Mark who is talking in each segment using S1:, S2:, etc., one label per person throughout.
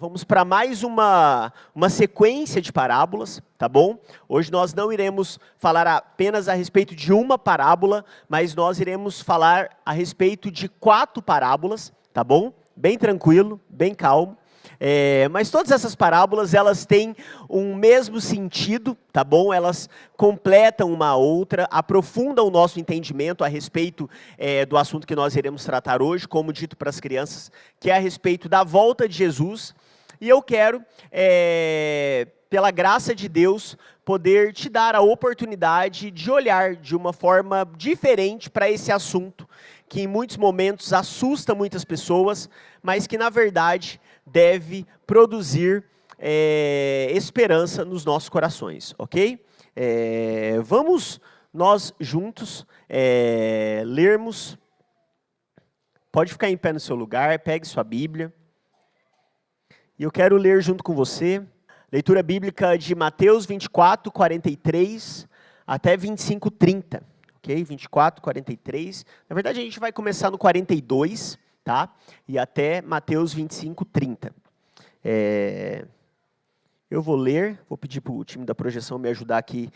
S1: Vamos para mais uma sequência de parábolas, tá bom? Hoje nós não iremos falar apenas a respeito de uma parábola, mas nós iremos falar a respeito de 4 parábolas, tá bom? Bem tranquilo, bem calmo. Mas todas essas parábolas, elas têm um mesmo sentido, tá bom? Elas completam uma a outra, aprofundam o nosso entendimento a respeito do assunto que nós iremos tratar hoje, como dito para as crianças, que é a respeito da volta de Jesus. E eu quero, pela graça de Deus, poder te dar a oportunidade de olhar de uma forma diferente para esse assunto, que em muitos momentos assusta muitas pessoas, mas que na verdade deve produzir esperança nos nossos corações, ok? Vamos nós juntos lermos. Pode ficar em pé no seu lugar, pegue sua Bíblia. E eu quero ler junto com você, leitura bíblica de Mateus 24, 43 até 25, 30. Ok? 24, 43. Na verdade, a gente vai começar no 42, tá? E até Mateus 25, 30. Eu vou ler, vou pedir para o time da projeção me ajudar aqui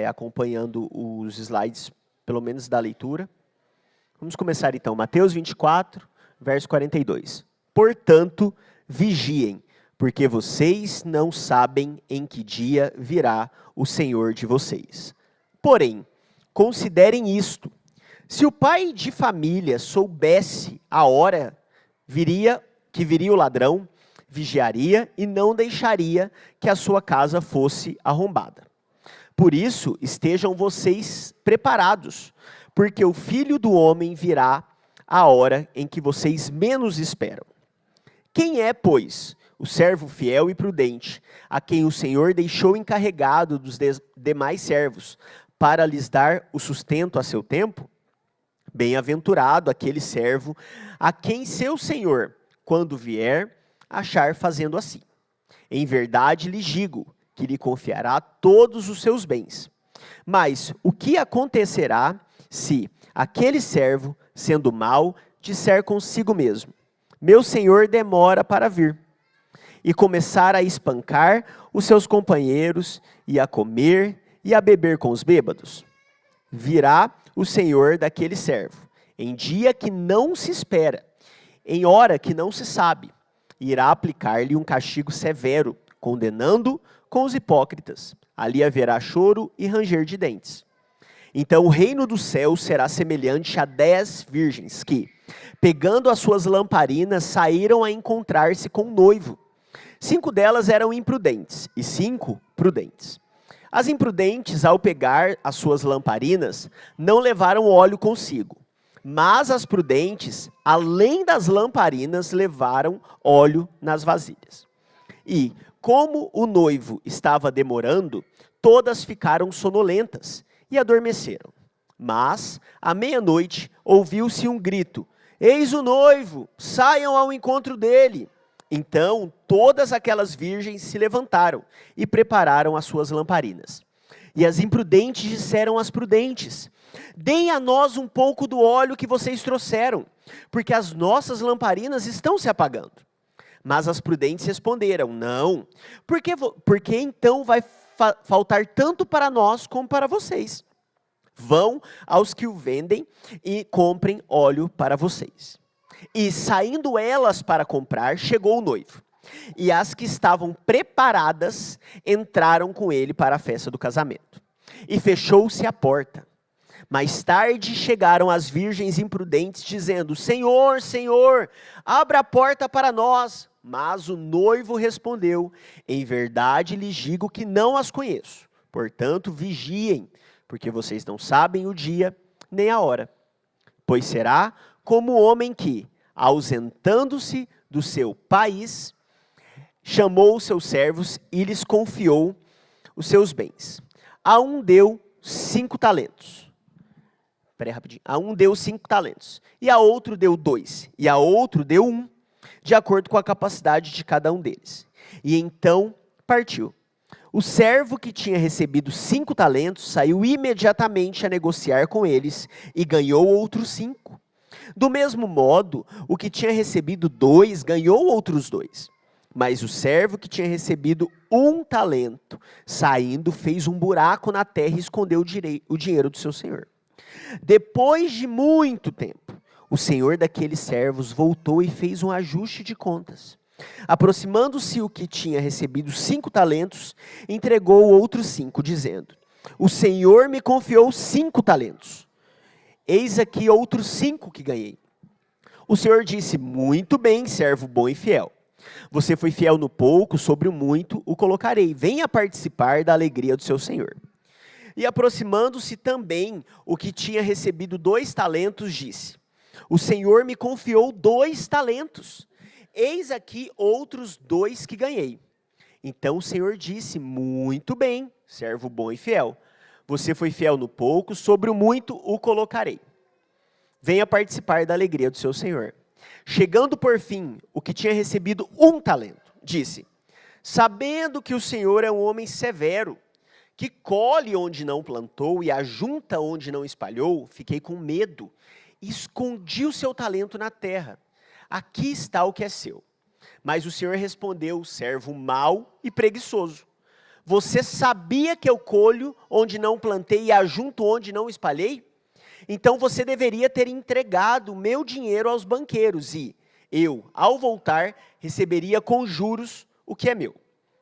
S1: acompanhando os slides, pelo menos da leitura. Vamos começar então, Mateus 24, verso 42. Portanto, vigiem, porque vocês não sabem em que dia virá o Senhor de vocês. Porém, considerem isto: se o pai de família soubesse a hora que viria o ladrão, vigiaria e não deixaria que a sua casa fosse arrombada. Por isso, estejam vocês preparados, porque o Filho do Homem virá a hora em que vocês menos esperam. Quem é, pois, o servo fiel e prudente, a quem o Senhor deixou encarregado dos demais servos, para lhes dar o sustento a seu tempo? Bem-aventurado aquele servo, a quem seu Senhor, quando vier, achar fazendo assim. Em verdade lhes digo, que lhe confiará todos os seus bens. Mas o que acontecerá se aquele servo, sendo mau, disser consigo mesmo: meu senhor demora para vir, e começar a espancar os seus companheiros, e a comer e a beber com os bêbados? Virá o senhor daquele servo, em dia que não se espera, em hora que não se sabe, e irá aplicar-lhe um castigo severo, condenando com os hipócritas. Ali haverá choro e ranger de dentes. Então o reino dos céus será semelhante a 10 virgens que, pegando as suas lamparinas, saíram a encontrar-se com o noivo. 5 delas eram imprudentes e 5 prudentes. As imprudentes, ao pegar as suas lamparinas, não levaram óleo consigo. Mas as prudentes, além das lamparinas, levaram óleo nas vasilhas. E, como o noivo estava demorando, todas ficaram sonolentas e adormeceram. Mas, à meia-noite, ouviu-se um grito: eis o noivo, saiam ao encontro dele. Então, todas aquelas virgens se levantaram e prepararam as suas lamparinas. E as imprudentes disseram às prudentes: deem a nós um pouco do óleo que vocês trouxeram, porque as nossas lamparinas estão se apagando. Mas as prudentes responderam: não, porque então vai faltar tanto para nós como para vocês. Vão aos que o vendem e comprem óleo para vocês. E saindo elas para comprar, chegou o noivo. E as que estavam preparadas entraram com ele para a festa do casamento. E fechou-se a porta. Mais tarde chegaram as virgens imprudentes, dizendo: Senhor, Senhor, abra a porta para nós. Mas o noivo respondeu: em verdade lhes digo que não as conheço. Portanto, vigiem, porque vocês não sabem o dia nem a hora. Pois será como o homem que, ausentando-se do seu país, chamou os seus servos e lhes confiou os seus bens. A um deu 5 talentos. Espera aí rapidinho. A um deu 5 talentos. E a outro deu 2. E a outro deu 1, de acordo com a capacidade de cada um deles. E então partiu. O servo que tinha recebido 5 talentos saiu imediatamente a negociar com eles e ganhou outros 5. Do mesmo modo, o que tinha recebido 2 ganhou outros 2. Mas o servo que tinha recebido 1 talento, saindo, fez um buraco na terra e escondeu o dinheiro do seu senhor. Depois de muito tempo, o senhor daqueles servos voltou e fez um ajuste de contas. Aproximando-se o que tinha recebido 5 talentos, entregou outros 5, dizendo: o senhor me confiou 5 talentos. Eis aqui outros 5 que ganhei. O senhor disse: muito bem, servo bom e fiel. Você foi fiel no pouco, sobre o muito o colocarei. Venha participar da alegria do seu senhor. E aproximando-se também o que tinha recebido 2 talentos, disse: o senhor me confiou 2 talentos. Eis aqui outros 2 que ganhei. Então o senhor disse: muito bem, servo bom e fiel. Você foi fiel no pouco, sobre o muito o colocarei. Venha participar da alegria do seu senhor. Chegando por fim o que tinha recebido 1 talento, disse: sabendo que o senhor é um homem severo, que colhe onde não plantou e ajunta onde não espalhou, fiquei com medo e escondi o seu talento na terra. Aqui está o que é seu. Mas o senhor respondeu: servo mau e preguiçoso. Você sabia que eu colho onde não plantei e ajunto onde não espalhei? Então você deveria ter entregado o meu dinheiro aos banqueiros e eu, ao voltar, receberia com juros o que é meu.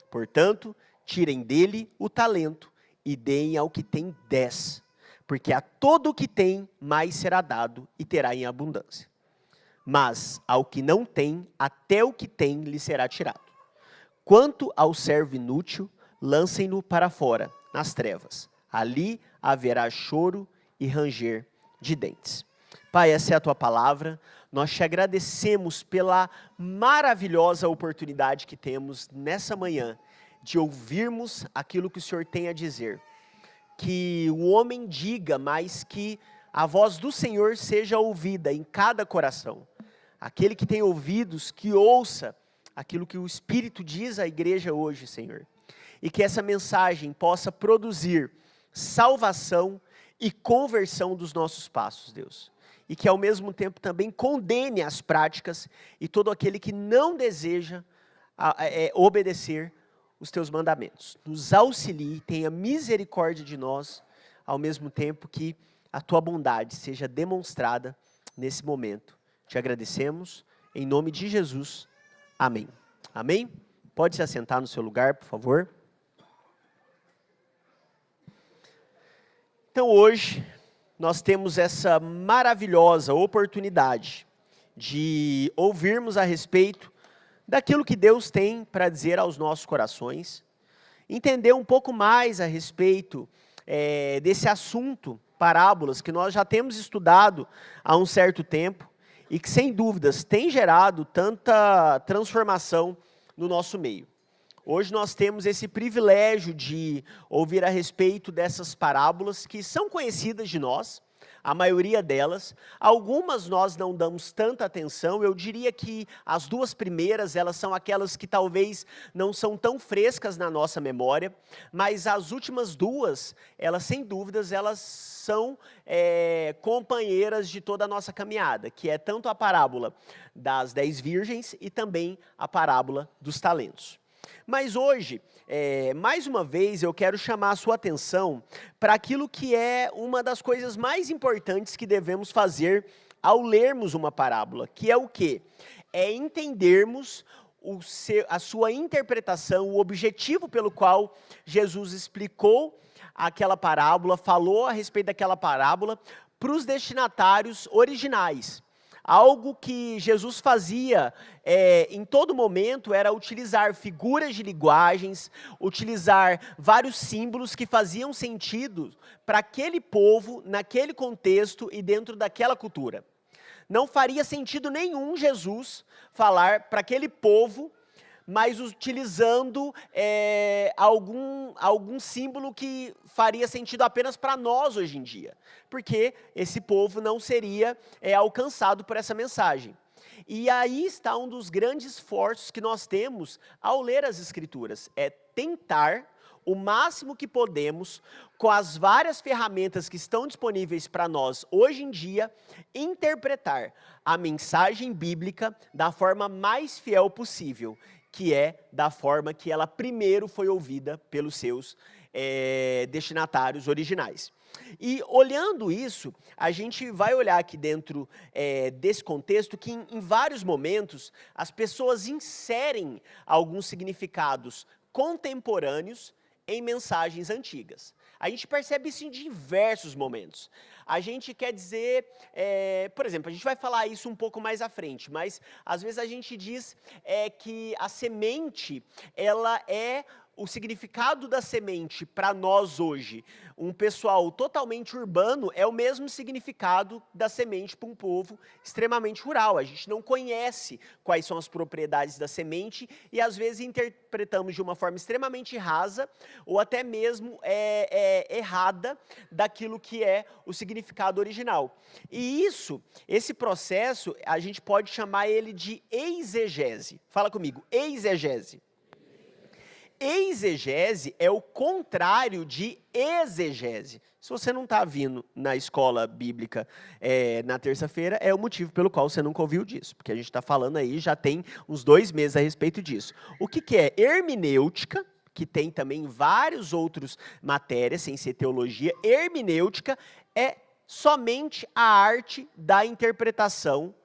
S1: Portanto, tirem dele o talento e deem ao que tem 10, porque a todo o que tem, mais será dado e terá em abundância. Mas ao que não tem, até o que tem lhe será tirado. Quanto ao servo inútil, lancem-no para fora, nas trevas. Ali haverá choro e ranger de dentes. Pai, essa é a tua palavra. Nós te agradecemos pela maravilhosa oportunidade que temos nessa manhã de ouvirmos aquilo que o Senhor tem a dizer. Que o homem diga, mas que a voz do Senhor seja ouvida em cada coração. Aquele que tem ouvidos, que ouça aquilo que o Espírito diz à igreja hoje, Senhor. E que essa mensagem possa produzir salvação e conversão dos nossos passos, Deus. E que ao mesmo tempo também condene as práticas e todo aquele que não deseja obedecer os teus mandamentos. Nos auxilie, tenha misericórdia de nós, ao mesmo tempo que a tua bondade seja demonstrada nesse momento. Te agradecemos, em nome de Jesus. Amém. Amém? Pode se assentar no seu lugar, por favor. Então hoje, nós temos essa maravilhosa oportunidade de ouvirmos a respeito daquilo que Deus tem para dizer aos nossos corações, entender um pouco mais a respeito desse assunto, parábolas, que nós já temos estudado há um certo tempo e que, sem dúvidas, tem gerado tanta transformação no nosso meio. Hoje nós temos esse privilégio de ouvir a respeito dessas parábolas que são conhecidas de nós, a maioria delas. Algumas nós não damos tanta atenção, eu diria que as 2 primeiras, elas são aquelas que talvez não são tão frescas na nossa memória, mas as últimas 2, elas sem dúvidas, elas são companheiras de toda a nossa caminhada, que é tanto a parábola das 10 virgens e também a parábola dos talentos. Mas hoje, mais uma vez, eu quero chamar a sua atenção para aquilo que é uma das coisas mais importantes que devemos fazer ao lermos uma parábola, que é o quê? É entendermos a sua interpretação, o objetivo pelo qual Jesus explicou aquela parábola, falou a respeito daquela parábola para os destinatários originais. Algo que Jesus fazia em todo momento era utilizar figuras de linguagens, utilizar vários símbolos que faziam sentido para aquele povo, naquele contexto e dentro daquela cultura. Não faria sentido nenhum Jesus falar para aquele povo, mas utilizando algum símbolo que faria sentido apenas para nós hoje em dia, porque esse povo não seria alcançado por essa mensagem. E aí está um dos grandes esforços que nós temos ao ler as Escrituras, é tentar o máximo que podemos, com as várias ferramentas que estão disponíveis para nós hoje em dia, interpretar a mensagem bíblica da forma mais fiel possível, que é da forma que ela primeiro foi ouvida pelos seus destinatários originais. E olhando isso, a gente vai olhar aqui dentro desse contexto que em vários momentos as pessoas inserem alguns significados contemporâneos em mensagens antigas. A gente percebe isso em diversos momentos. A gente quer dizer, por exemplo, a gente vai falar isso um pouco mais à frente, mas às vezes a gente diz que a semente, ela é o significado da semente para nós hoje, um pessoal totalmente urbano, é o mesmo significado da semente para um povo extremamente rural. A gente não conhece quais são as propriedades da semente e às vezes interpretamos de uma forma extremamente rasa ou até mesmo errada daquilo que é o significado original. E esse processo, a gente pode chamar ele de exegese. Fala comigo, exegese. Exegese é o contrário de exegese. Se você não está vindo na escola bíblica na terça-feira, é o motivo pelo qual você nunca ouviu disso. Porque a gente está falando aí, já tem uns 2 meses a respeito disso. O que é hermenêutica, que tem também várias outras matérias, sem ser teologia. Hermenêutica é somente a arte da interpretação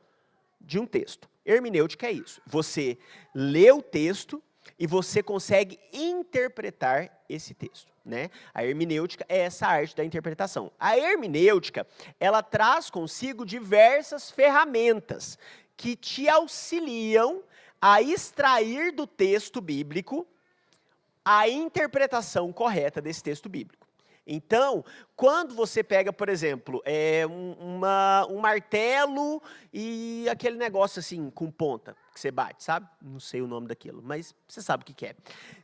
S1: de um texto. Hermenêutica é isso. Você lê o texto e você consegue interpretar esse texto, né? A hermenêutica é essa arte da interpretação. A hermenêutica, ela traz consigo diversas ferramentas que te auxiliam a extrair do texto bíblico a interpretação correta desse texto bíblico. Então, quando você pega, por exemplo, um martelo e aquele negócio assim, com ponta, que você bate, sabe? Não sei o nome daquilo, mas você sabe o que é.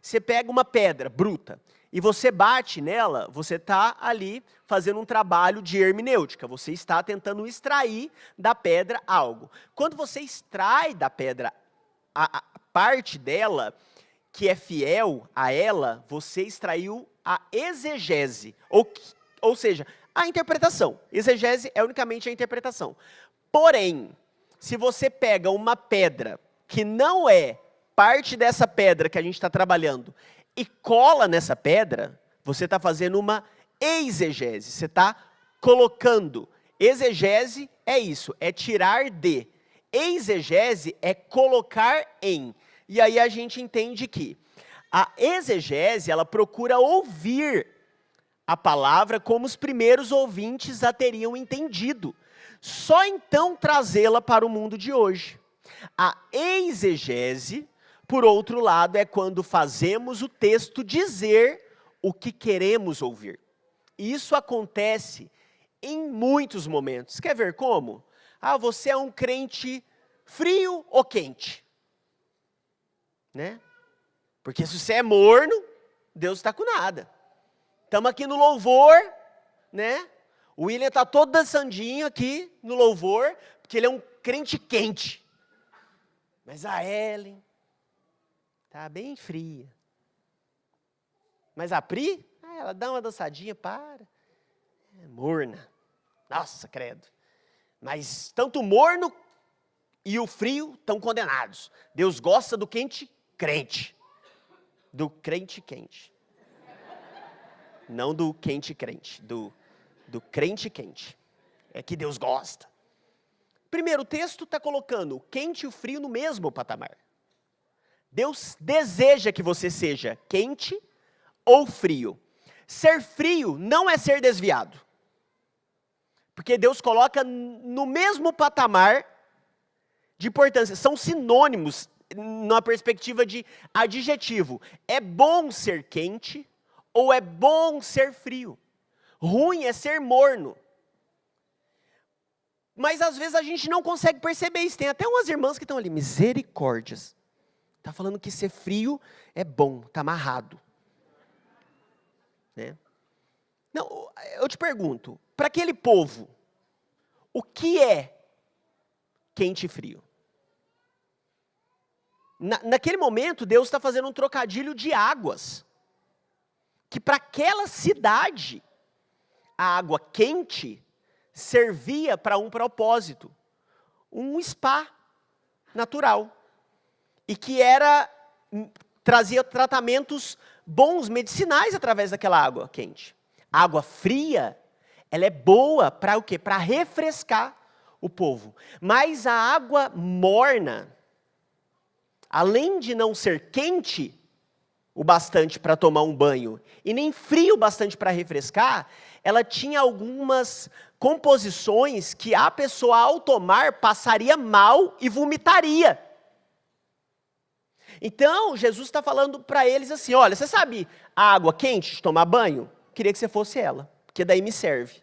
S1: Você pega uma pedra bruta e você bate nela, você está ali fazendo um trabalho de hermenêutica, você está tentando extrair da pedra algo. Quando você extrai da pedra a parte dela que é fiel a ela, você extraiu a exegese, ou seja, a interpretação. Exegese é unicamente a interpretação. Porém, se você pega uma pedra que não é parte dessa pedra que a gente está trabalhando e cola nessa pedra, você está fazendo uma exegese, você está colocando. Exegese é isso, é tirar de. Exegese é colocar em. E aí a gente entende que a exegese, ela procura ouvir a palavra como os primeiros ouvintes a teriam entendido. Só então trazê-la para o mundo de hoje. A exegese, por outro lado, é quando fazemos o texto dizer o que queremos ouvir. E isso acontece em muitos momentos. Quer ver como? Você é um crente frio ou quente? Né? Porque se você é morno, Deus está com nada. Estamos aqui no louvor, né? O William está todo dançandinho aqui no louvor, porque ele é um crente quente. Mas a Ellen está bem fria. Mas a Pri, ela dá uma dançadinha, para. É morna. Nossa, credo. Mas tanto o morno e o frio estão condenados. Deus gosta do quente crente. Do crente quente. Não do quente crente, do crente quente. É que Deus gosta. Primeiro, o texto está colocando o quente e o frio no mesmo patamar. Deus deseja que você seja quente ou frio. Ser frio não é ser desviado. Porque Deus coloca no mesmo patamar de importância. São sinônimos na perspectiva de adjetivo. É bom ser quente ou é bom ser frio. Ruim é ser morno. Mas às vezes a gente não consegue perceber isso. Tem até umas irmãs que estão ali, misericórdias. Está falando que ser frio é bom, está amarrado. Né? Não, eu te pergunto, para aquele povo, o que é quente e frio? Naquele momento, Deus está fazendo um trocadilho de águas. Que para aquela cidade, a água quente servia para um propósito. Um spa natural. E que era trazia tratamentos bons, medicinais, através daquela água quente. A água fria, ela é boa para o quê? Para refrescar o povo. Mas a água morna, além de não ser quente o bastante para tomar um banho, e nem frio o bastante para refrescar, ela tinha algumas composições que a pessoa, ao tomar, passaria mal e vomitaria. Então, Jesus está falando para eles assim, olha, você sabe a água quente de tomar banho? Queria que você fosse ela, porque daí me serve.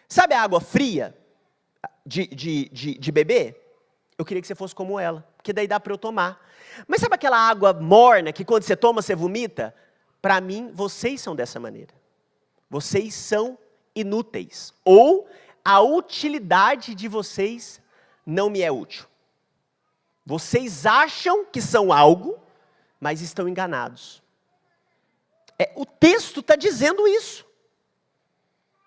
S1: Sabe a água fria de beber? Eu queria que você fosse como ela, porque daí dá para eu tomar. Mas sabe aquela água morna que quando você toma, você vomita? Para mim, vocês são dessa maneira. Vocês são inúteis. Ou a utilidade de vocês não me é útil. Vocês acham que são algo, mas estão enganados. O texto está dizendo isso.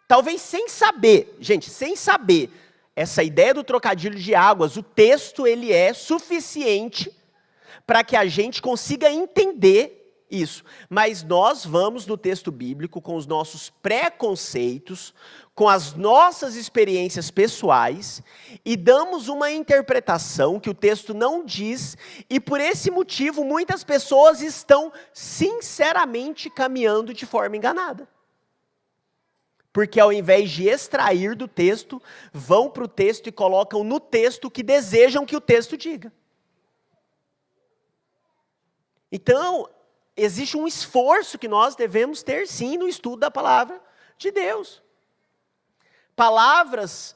S1: Talvez sem saber, gente, sem saber essa ideia do trocadilho de águas, o texto ele é suficiente para que a gente consiga entender isso. Mas nós vamos no texto bíblico com os nossos preconceitos, com as nossas experiências pessoais e damos uma interpretação que o texto não diz, e por esse motivo muitas pessoas estão sinceramente caminhando de forma enganada. Porque ao invés de extrair do texto, vão para o texto e colocam no texto o que desejam que o texto diga. Então, existe um esforço que nós devemos ter, sim, no estudo da palavra de Deus. Palavras,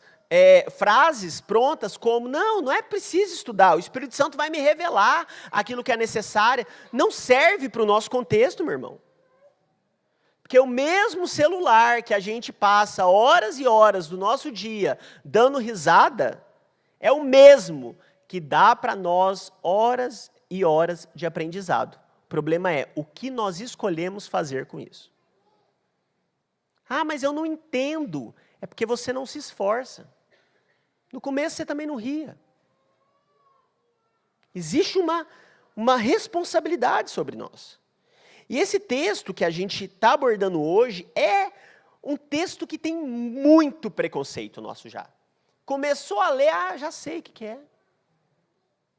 S1: frases prontas como, não é preciso estudar, o Espírito Santo vai me revelar aquilo que é necessário, não serve para o nosso contexto, meu irmão. Porque o mesmo celular que a gente passa horas e horas do nosso dia dando risada, é o mesmo que dá para nós horas e horas de aprendizado. O problema é o que nós escolhemos fazer com isso. Ah, mas eu não entendo. É porque você não se esforça. No começo você também não ria. Existe uma responsabilidade sobre nós. E esse texto que a gente está abordando hoje é um texto que tem muito preconceito nosso já. Começou a ler, já sei o que é.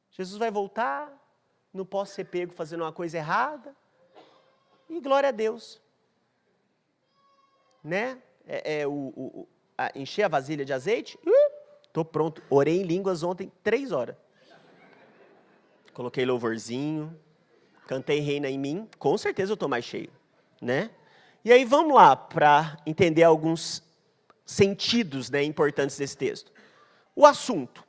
S1: Jesus vai voltar, não posso ser pego fazendo uma coisa errada. E glória a Deus. Né? Encher a vasilha de azeite, estou pronto. Orei em línguas ontem 3 horas. Coloquei louvorzinho. Cantei Reina em Mim, com certeza eu estou mais cheio, né? E aí vamos lá para entender alguns sentidos, né, importantes desse texto. O assunto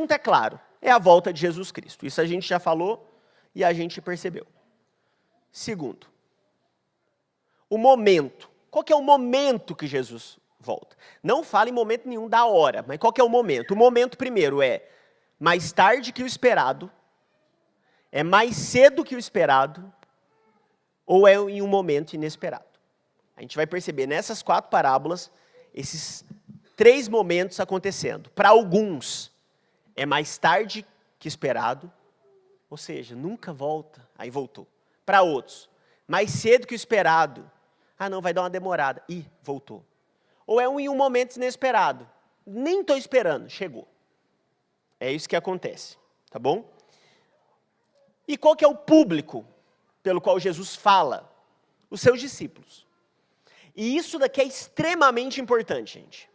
S1: é claro, é a volta de Jesus Cristo. Isso a gente já falou e a gente percebeu. Segundo, o momento. Qual que é o momento que Jesus volta? Não fala em momento nenhum da hora, mas qual que é o momento? O momento primeiro é mais tarde que o esperado, é mais cedo que o esperado, ou é em um momento inesperado. A gente vai perceber nessas 4 parábolas, esses 3 momentos acontecendo. Para alguns, é mais tarde que esperado, ou seja, nunca volta, aí voltou. Para outros, mais cedo que o esperado, não, vai dar uma demorada, voltou. Ou é em um momento inesperado, nem estou esperando, chegou. É isso que acontece, tá bom? E qual que é o público pelo qual Jesus fala? Os seus discípulos. E isso daqui é extremamente importante, gente.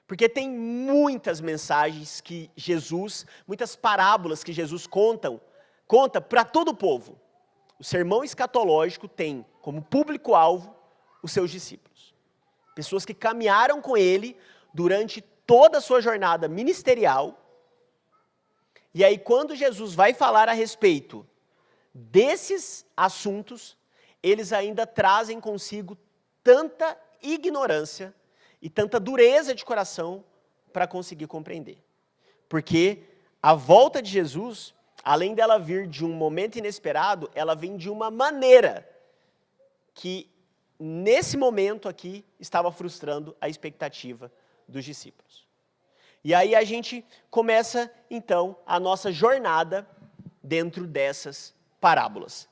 S1: Porque tem muitas mensagens que Jesus, muitas parábolas que Jesus conta para todo o povo. O sermão escatológico tem como público-alvo os seus discípulos. Pessoas que caminharam com ele durante toda a sua jornada ministerial. E aí, quando Jesus vai falar a respeito desses assuntos, eles ainda trazem consigo tanta ignorância e tanta dureza de coração para conseguir compreender. Porque a volta de Jesus, além dela vir de um momento inesperado, ela vem de uma maneira que, nesse momento aqui, estava frustrando a expectativa dos discípulos. E aí a gente começa, então, a nossa jornada dentro dessas parábolas.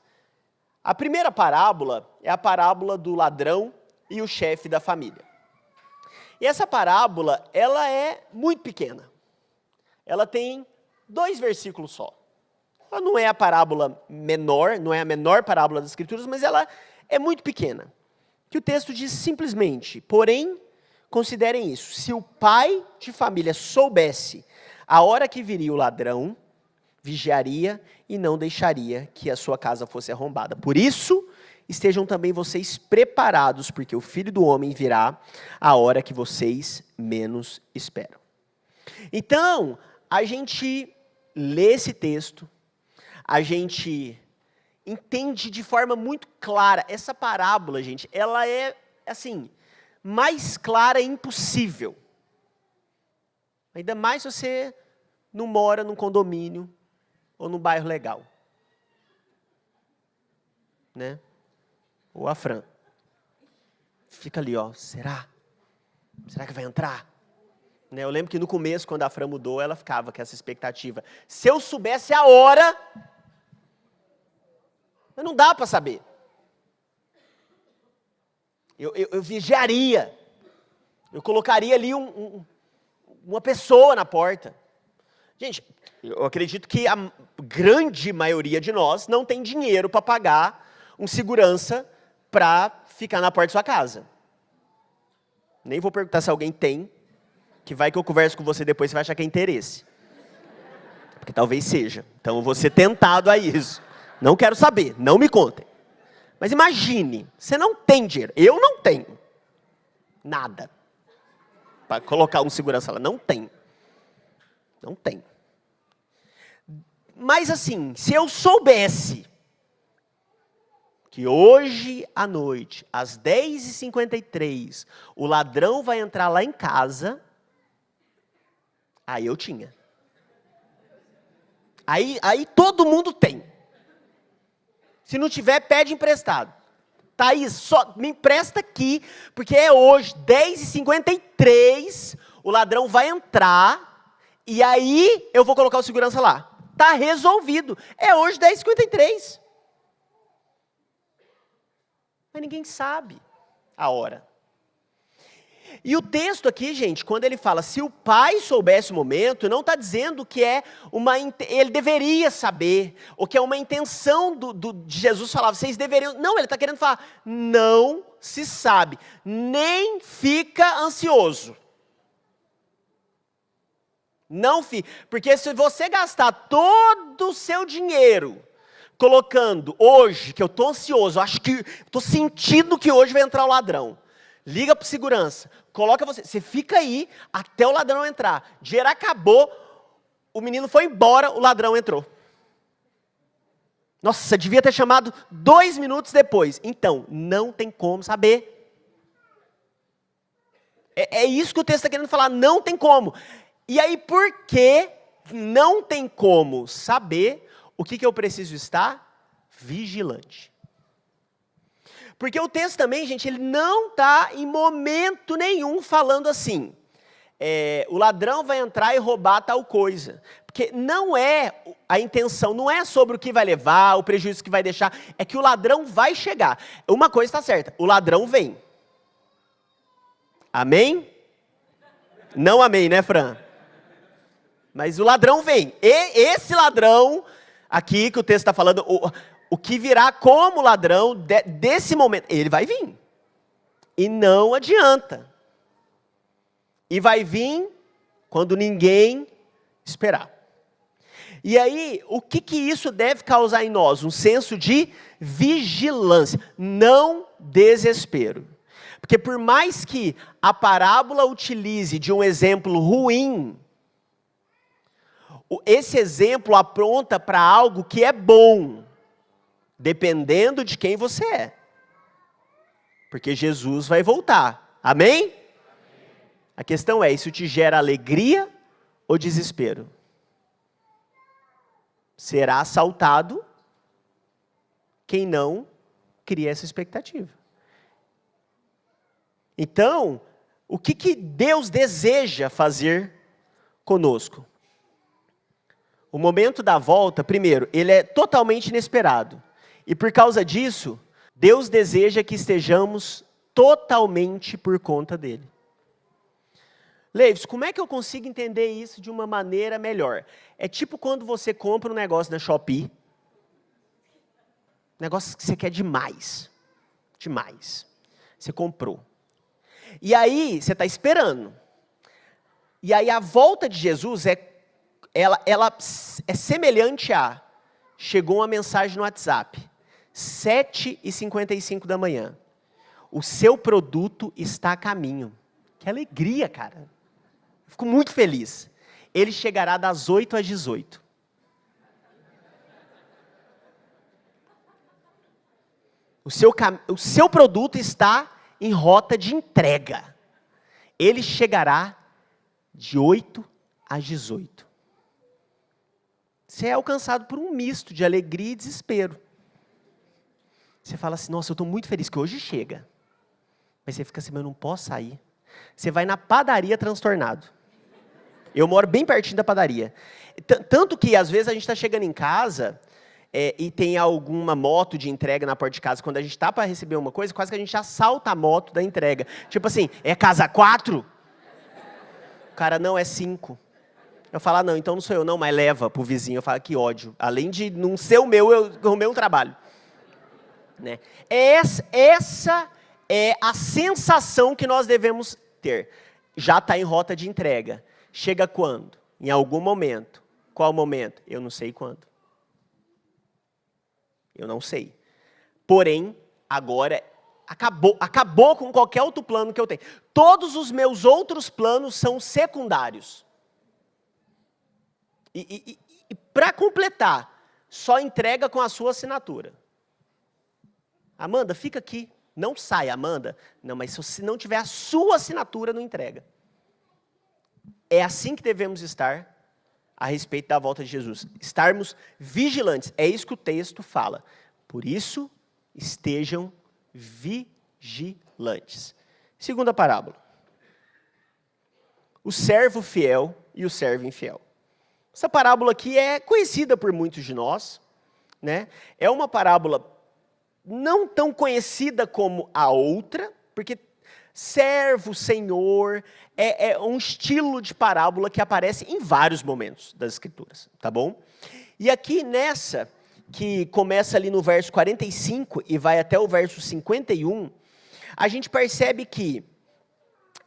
S1: A primeira parábola é a parábola do ladrão e o chefe da família. E essa parábola, ela é muito pequena. Ela tem 2 versículos só. Ela não é a parábola menor, não é a menor parábola das Escrituras, mas ela é muito pequena. Que o texto diz simplesmente, porém, considerem isso, se o pai de família soubesse a hora que viria o ladrão, vigiaria e não deixaria que a sua casa fosse arrombada. Por isso, estejam também vocês preparados, porque o Filho do Homem virá a hora que vocês menos esperam. Então, a gente lê esse texto, a gente entende de forma muito clara. Essa parábola, gente, ela é, assim, mais clara impossível. Ainda mais se você não mora num condomínio ou num bairro legal. Né? Ou a Fran. Fica ali, ó, será? Será que vai entrar? Né? Eu lembro que no começo, quando a Fran mudou, ela ficava com essa expectativa. Se eu soubesse a hora, mas não dá para saber. Eu vigiaria. Eu colocaria ali uma pessoa na porta. Gente, eu acredito que a grande maioria de nós não tem dinheiro para pagar um segurança para ficar na porta de sua casa. Nem vou perguntar se alguém tem, que vai que eu converso com você depois, você vai achar que é interesse. Porque talvez seja. Então eu vou ser tentado a isso. Não quero saber, não me contem. Mas imagine, você não tem dinheiro. Eu não tenho nada para colocar um segurança lá. Não tem. Não tem. Mas assim, se eu soubesse que hoje à noite, às 10h53, o ladrão vai entrar lá em casa, aí eu tinha. Aí todo mundo tem. Se não tiver, pede emprestado. Thaís, só me empresta aqui, porque é hoje, 10h53, o ladrão vai entrar, e aí eu vou colocar o segurança lá. Está resolvido. É hoje, 10h53. Mas ninguém sabe a hora. E o texto aqui, gente, quando ele fala, se o pai soubesse o momento, não está dizendo que é ele deveria saber, ou que é uma intenção de Jesus falar, vocês deveriam. Não, ele está querendo falar, não se sabe, nem fica ansioso. Não fica, porque se você gastar todo o seu dinheiro, colocando hoje, que eu estou ansioso, acho que, estou sentindo que hoje vai entrar o ladrão. Liga para o segurança, coloca você fica aí até o ladrão entrar. Dinheiro acabou, o menino foi embora, o ladrão entrou. Nossa, devia ter chamado 2 minutos depois. Então, não tem como saber. É isso que o texto está querendo falar, não tem como. E aí, por que não tem como saber, o que eu preciso estar? Vigilante. Porque o texto também, gente, ele não está em momento nenhum falando assim, o ladrão vai entrar e roubar tal coisa. Porque não é a intenção, não é sobre o que vai levar, o prejuízo que vai deixar, é que o ladrão vai chegar. Uma coisa está certa, o ladrão vem. Amém? Não amém, né, Fran? Mas o ladrão vem. E esse ladrão aqui que o texto está falando, o que virá como ladrão desse momento, ele vai vir. E não adianta. E vai vir quando ninguém esperar. E aí, o que isso deve causar em nós? Um senso de vigilância, não desespero. Porque por mais que a parábola utilize de um exemplo ruim, esse exemplo aponta para algo que é bom, dependendo de quem você é. Porque Jesus vai voltar. Amém? A questão é, isso te gera alegria ou desespero? Será assaltado quem não cria essa expectativa. Então, o que Deus deseja fazer conosco? O momento da volta, primeiro, ele é totalmente inesperado. E por causa disso, Deus deseja que estejamos totalmente por conta dele. Leves, como é que eu consigo entender isso de uma maneira melhor? É tipo quando você compra um negócio na Shopee, negócio que você quer demais. Demais. Você comprou. E aí, você está esperando. E aí, a volta de Jesus, ela é semelhante a... Chegou uma mensagem no WhatsApp, 7h55 da manhã. O seu produto está a caminho. Que alegria, cara. Fico muito feliz. Ele chegará das 8 às 18. O seu produto está em rota de entrega. Ele chegará de 8 às 18. Você é alcançado por um misto de alegria e desespero. Você fala assim, nossa, eu estou muito feliz que hoje chega. Mas você fica assim, mas eu não posso sair. Você vai na padaria transtornado. Eu moro bem pertinho da padaria. Tanto que, às vezes, a gente está chegando em casa... e tem alguma moto de entrega na porta de casa, quando a gente está para receber uma coisa, quase que a gente assalta a moto da entrega. Tipo assim, é casa 4? O cara, não, é 5. Eu falo, não, então não sou eu não, mas leva pro vizinho. Eu falo, que ódio. Além de não ser o meu, eu arrumei um trabalho. Né? Essa é a sensação que nós devemos ter. Já está em rota de entrega. Chega quando? Em algum momento. Qual momento? Eu não sei quando. Eu não sei. Porém, agora acabou com qualquer outro plano que eu tenho. Todos os meus outros planos são secundários. E para completar, só entrega com a sua assinatura. Amanda, fica aqui. Não sai, Amanda. Não, mas se não tiver a sua assinatura, não entrega. É assim que devemos estar a respeito da volta de Jesus. Estarmos vigilantes. É isso que o texto fala. Por isso, estejam vigilantes. Segunda parábola. O servo fiel e o servo infiel. Essa parábola aqui é conhecida por muitos de nós. Né? É uma parábola não tão conhecida como a outra, porque servo, senhor, é um estilo de parábola que aparece em vários momentos das Escrituras, tá bom? E aqui nessa, que começa ali no verso 45 e vai até o verso 51, a gente percebe que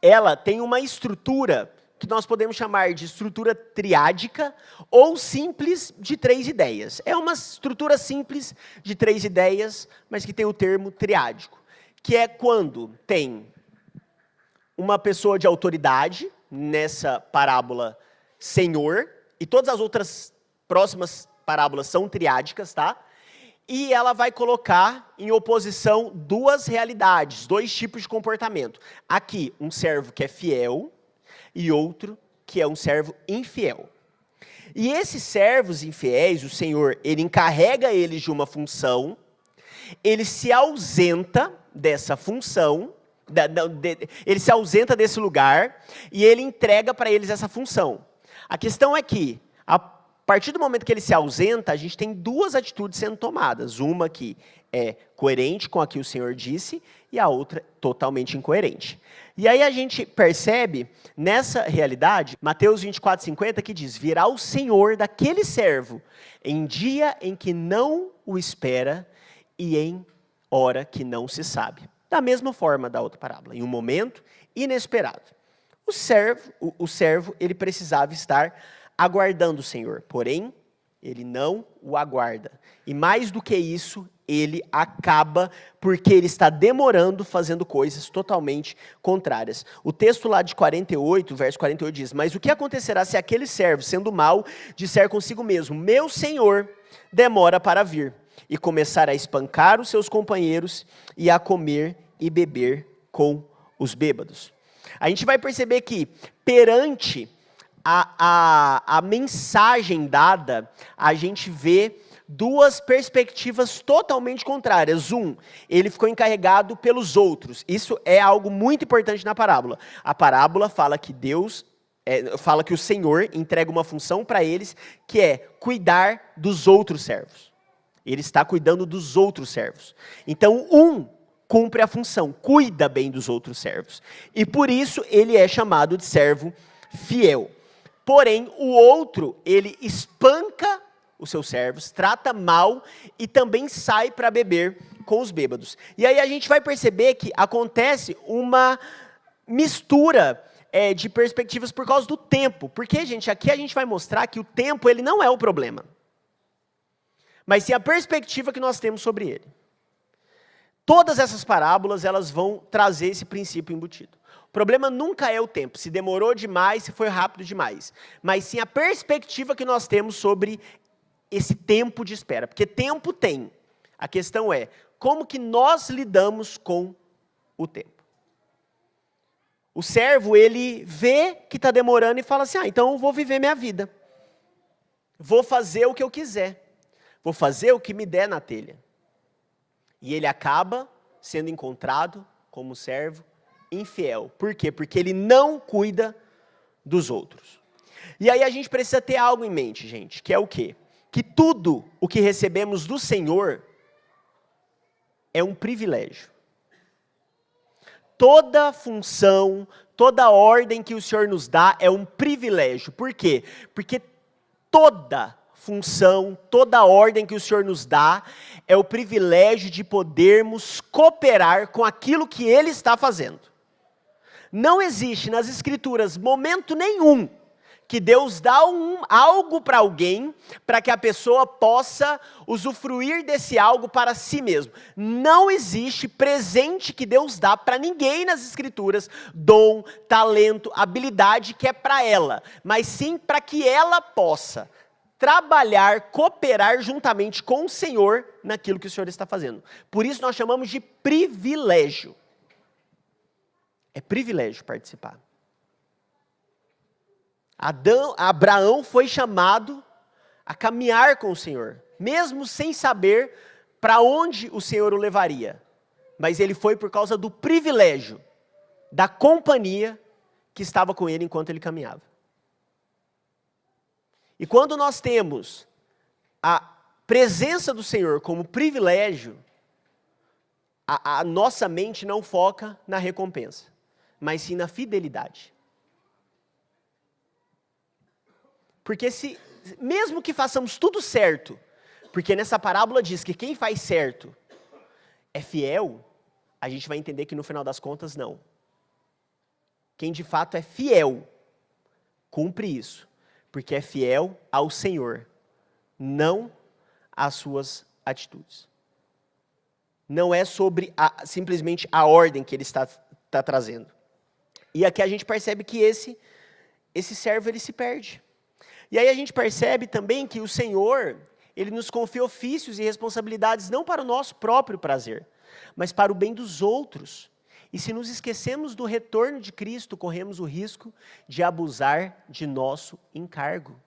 S1: ela tem uma estrutura que nós podemos chamar de estrutura triádica ou simples de 3 ideias. É uma estrutura simples de 3 ideias, mas que tem o termo triádico, que é quando tem uma pessoa de autoridade, nessa parábola, Senhor, e todas as outras próximas parábolas são triádicas, tá? E ela vai colocar em oposição 2 realidades, 2 tipos de comportamento. Aqui, um servo que é fiel e outro que é um servo infiel. E esses servos infiéis, o Senhor, ele encarrega eles de uma função, ele se ausenta dessa função, ele se ausenta desse lugar e ele entrega para eles essa função. A questão é que, a partir do momento que ele se ausenta, a gente tem 2 atitudes sendo tomadas. Uma que é coerente com a que o Senhor disse e a outra totalmente incoerente. E aí a gente percebe, nessa realidade, Mateus 24:50, que diz, virá o Senhor daquele servo em dia em que não o espera e em hora que não se sabe. Da mesma forma da outra parábola, em um momento inesperado. O servo, ele precisava estar aguardando o Senhor, porém, ele não o aguarda. E mais do que isso, ele acaba porque ele está demorando, fazendo coisas totalmente contrárias. O texto lá de 48, verso 48 diz, mas o que acontecerá se aquele servo, sendo mau, disser consigo mesmo, meu Senhor demora para vir, e começar a espancar os seus companheiros e a comer e beber com os bêbados. A gente vai perceber que, perante a mensagem dada, a gente vê 2 perspectivas totalmente contrárias. Ele ficou encarregado pelos outros. Isso é algo muito importante na parábola. A parábola fala que Deus fala que o Senhor entrega uma função para eles, que é cuidar dos outros servos. Ele está cuidando dos outros servos. Então, um cumpre a função, cuida bem dos outros servos. E por isso, ele é chamado de servo fiel. Porém, o outro, ele espanca os seus servos, trata mal e também sai para beber com os bêbados. E aí a gente vai perceber que acontece uma mistura de perspectivas por causa do tempo. Porque, gente, aqui a gente vai mostrar que o tempo ele não é o problema, mas sim a perspectiva que nós temos sobre ele. Todas essas parábolas, elas vão trazer esse princípio embutido. O problema nunca é o tempo, se demorou demais, se foi rápido demais, mas sim a perspectiva que nós temos sobre esse tempo de espera. Porque tempo tem. A questão é, como que nós lidamos com o tempo? O servo, ele vê que está demorando e fala assim, então eu vou viver minha vida. Vou fazer o que eu quiser. Vou fazer o que me der na telha. E ele acaba sendo encontrado como servo infiel. Por quê? Porque ele não cuida dos outros. E aí a gente precisa ter algo em mente, gente, que é o quê? Que tudo o que recebemos do Senhor é um privilégio. Toda função, toda ordem que o Senhor nos dá é um privilégio. Por quê? Porque toda função, toda ordem que o Senhor nos dá é o privilégio de podermos cooperar com aquilo que Ele está fazendo. Não existe nas Escrituras momento nenhum que Deus dá algo para alguém, para que a pessoa possa usufruir desse algo para si mesmo. Não existe presente que Deus dá para ninguém nas Escrituras, dom, talento, habilidade que é para ela, mas sim para que ela possa trabalhar, cooperar juntamente com o Senhor naquilo que o Senhor está fazendo. Por isso nós chamamos de privilégio. É privilégio participar. Abraão foi chamado a caminhar com o Senhor, mesmo sem saber para onde o Senhor o levaria. Mas ele foi por causa do privilégio, da companhia que estava com ele enquanto ele caminhava. E quando nós temos a presença do Senhor como privilégio, a nossa mente não foca na recompensa, mas sim na fidelidade. Porque mesmo que façamos tudo certo, porque nessa parábola diz que quem faz certo é fiel, a gente vai entender que no final das contas não. Quem de fato é fiel, cumpre isso, porque é fiel ao Senhor, não às suas atitudes. Não é sobre simplesmente a ordem que ele está trazendo. E aqui a gente percebe que esse servo ele se perde. E aí a gente percebe também que o Senhor, Ele nos confia ofícios e responsabilidades não para o nosso próprio prazer, mas para o bem dos outros. E se nos esquecemos do retorno de Cristo, corremos o risco de abusar de nosso encargo.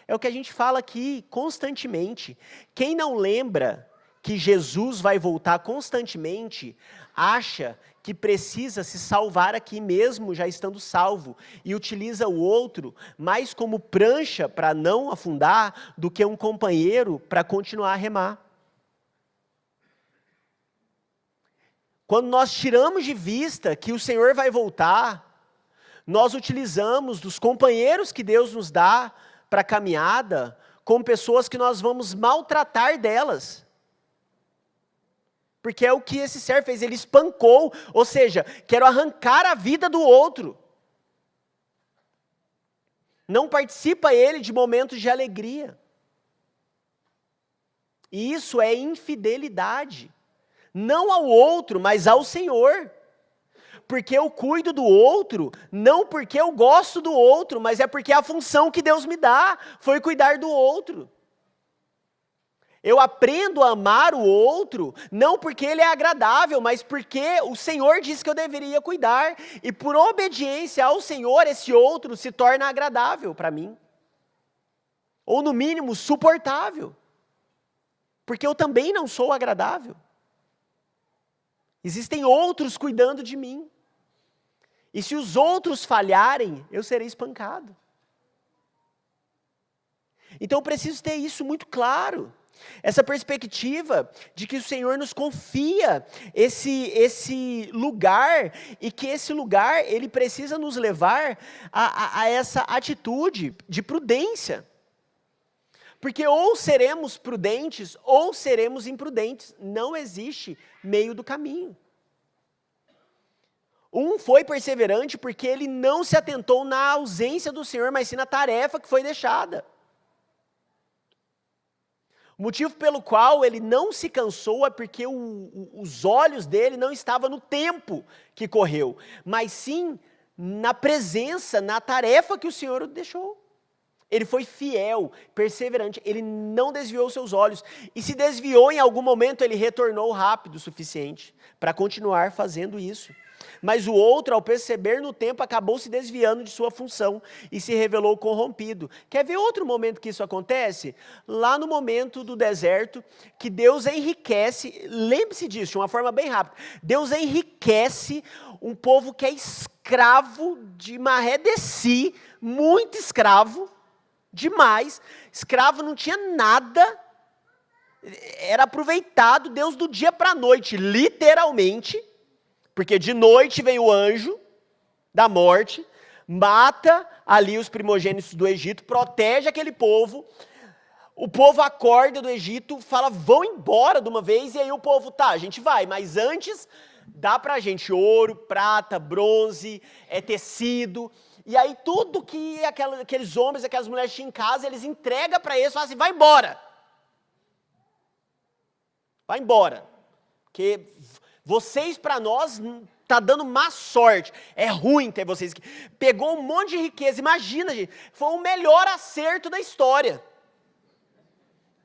S1: É o que a gente fala aqui constantemente. Quem não lembra que Jesus vai voltar constantemente, acha que precisa se salvar aqui mesmo, já estando salvo, e utiliza o outro mais como prancha para não afundar do que um companheiro para continuar a remar. Quando nós tiramos de vista que o Senhor vai voltar, nós utilizamos dos companheiros que Deus nos dá para a caminhada, como pessoas que nós vamos maltratar delas. Porque é o que esse servo fez, ele espancou, ou seja, quero arrancar a vida do outro. Não participa ele de momentos de alegria. E isso é infidelidade. Não ao outro, mas ao Senhor. Porque eu cuido do outro, não porque eu gosto do outro, mas é porque a função que Deus me dá foi cuidar do outro. Eu aprendo a amar o outro, não porque ele é agradável, mas porque o Senhor disse que eu deveria cuidar. E por obediência ao Senhor, esse outro se torna agradável para mim. Ou no mínimo, suportável. Porque eu também não sou agradável. Existem outros cuidando de mim. E se os outros falharem, eu serei espancado. Então eu preciso ter isso muito claro. Essa perspectiva de que o Senhor nos confia esse lugar, e que esse lugar, ele precisa nos levar a essa atitude de prudência. Porque ou seremos prudentes, ou seremos imprudentes. Não existe meio do caminho. Um foi perseverante porque ele não se atentou na ausência do Senhor, mas sim na tarefa que foi deixada. O motivo pelo qual ele não se cansou é porque os olhos dele não estavam no tempo que correu, mas sim na presença, na tarefa que o Senhor o deixou. Ele foi fiel, perseverante, ele não desviou seus olhos. E se desviou em algum momento, ele retornou rápido o suficiente para continuar fazendo isso. Mas o outro, ao perceber no tempo, acabou se desviando de sua função e se revelou corrompido. Quer ver outro momento que isso acontece? Lá no momento do deserto, que Deus enriquece, lembre-se disso de uma forma bem rápida, Deus enriquece um povo que é escravo de maré de si, muito escravo, demais, escravo não tinha nada, era aproveitado, Deus do dia para a noite, literalmente, porque de noite vem o anjo da morte, mata ali os primogênitos do Egito, protege aquele povo, o povo acorda do Egito, fala, vão embora de uma vez, e aí o povo, tá, a gente vai, mas antes dá pra gente ouro, prata, bronze, tecido, e aí tudo que aqueles homens, aquelas mulheres tinham em casa, eles entregam para eles, falam assim, vai embora, porque vocês para nós tá dando má sorte, é ruim ter vocês aqui. Pegou um monte de riqueza, imagina, gente, foi o melhor acerto da história.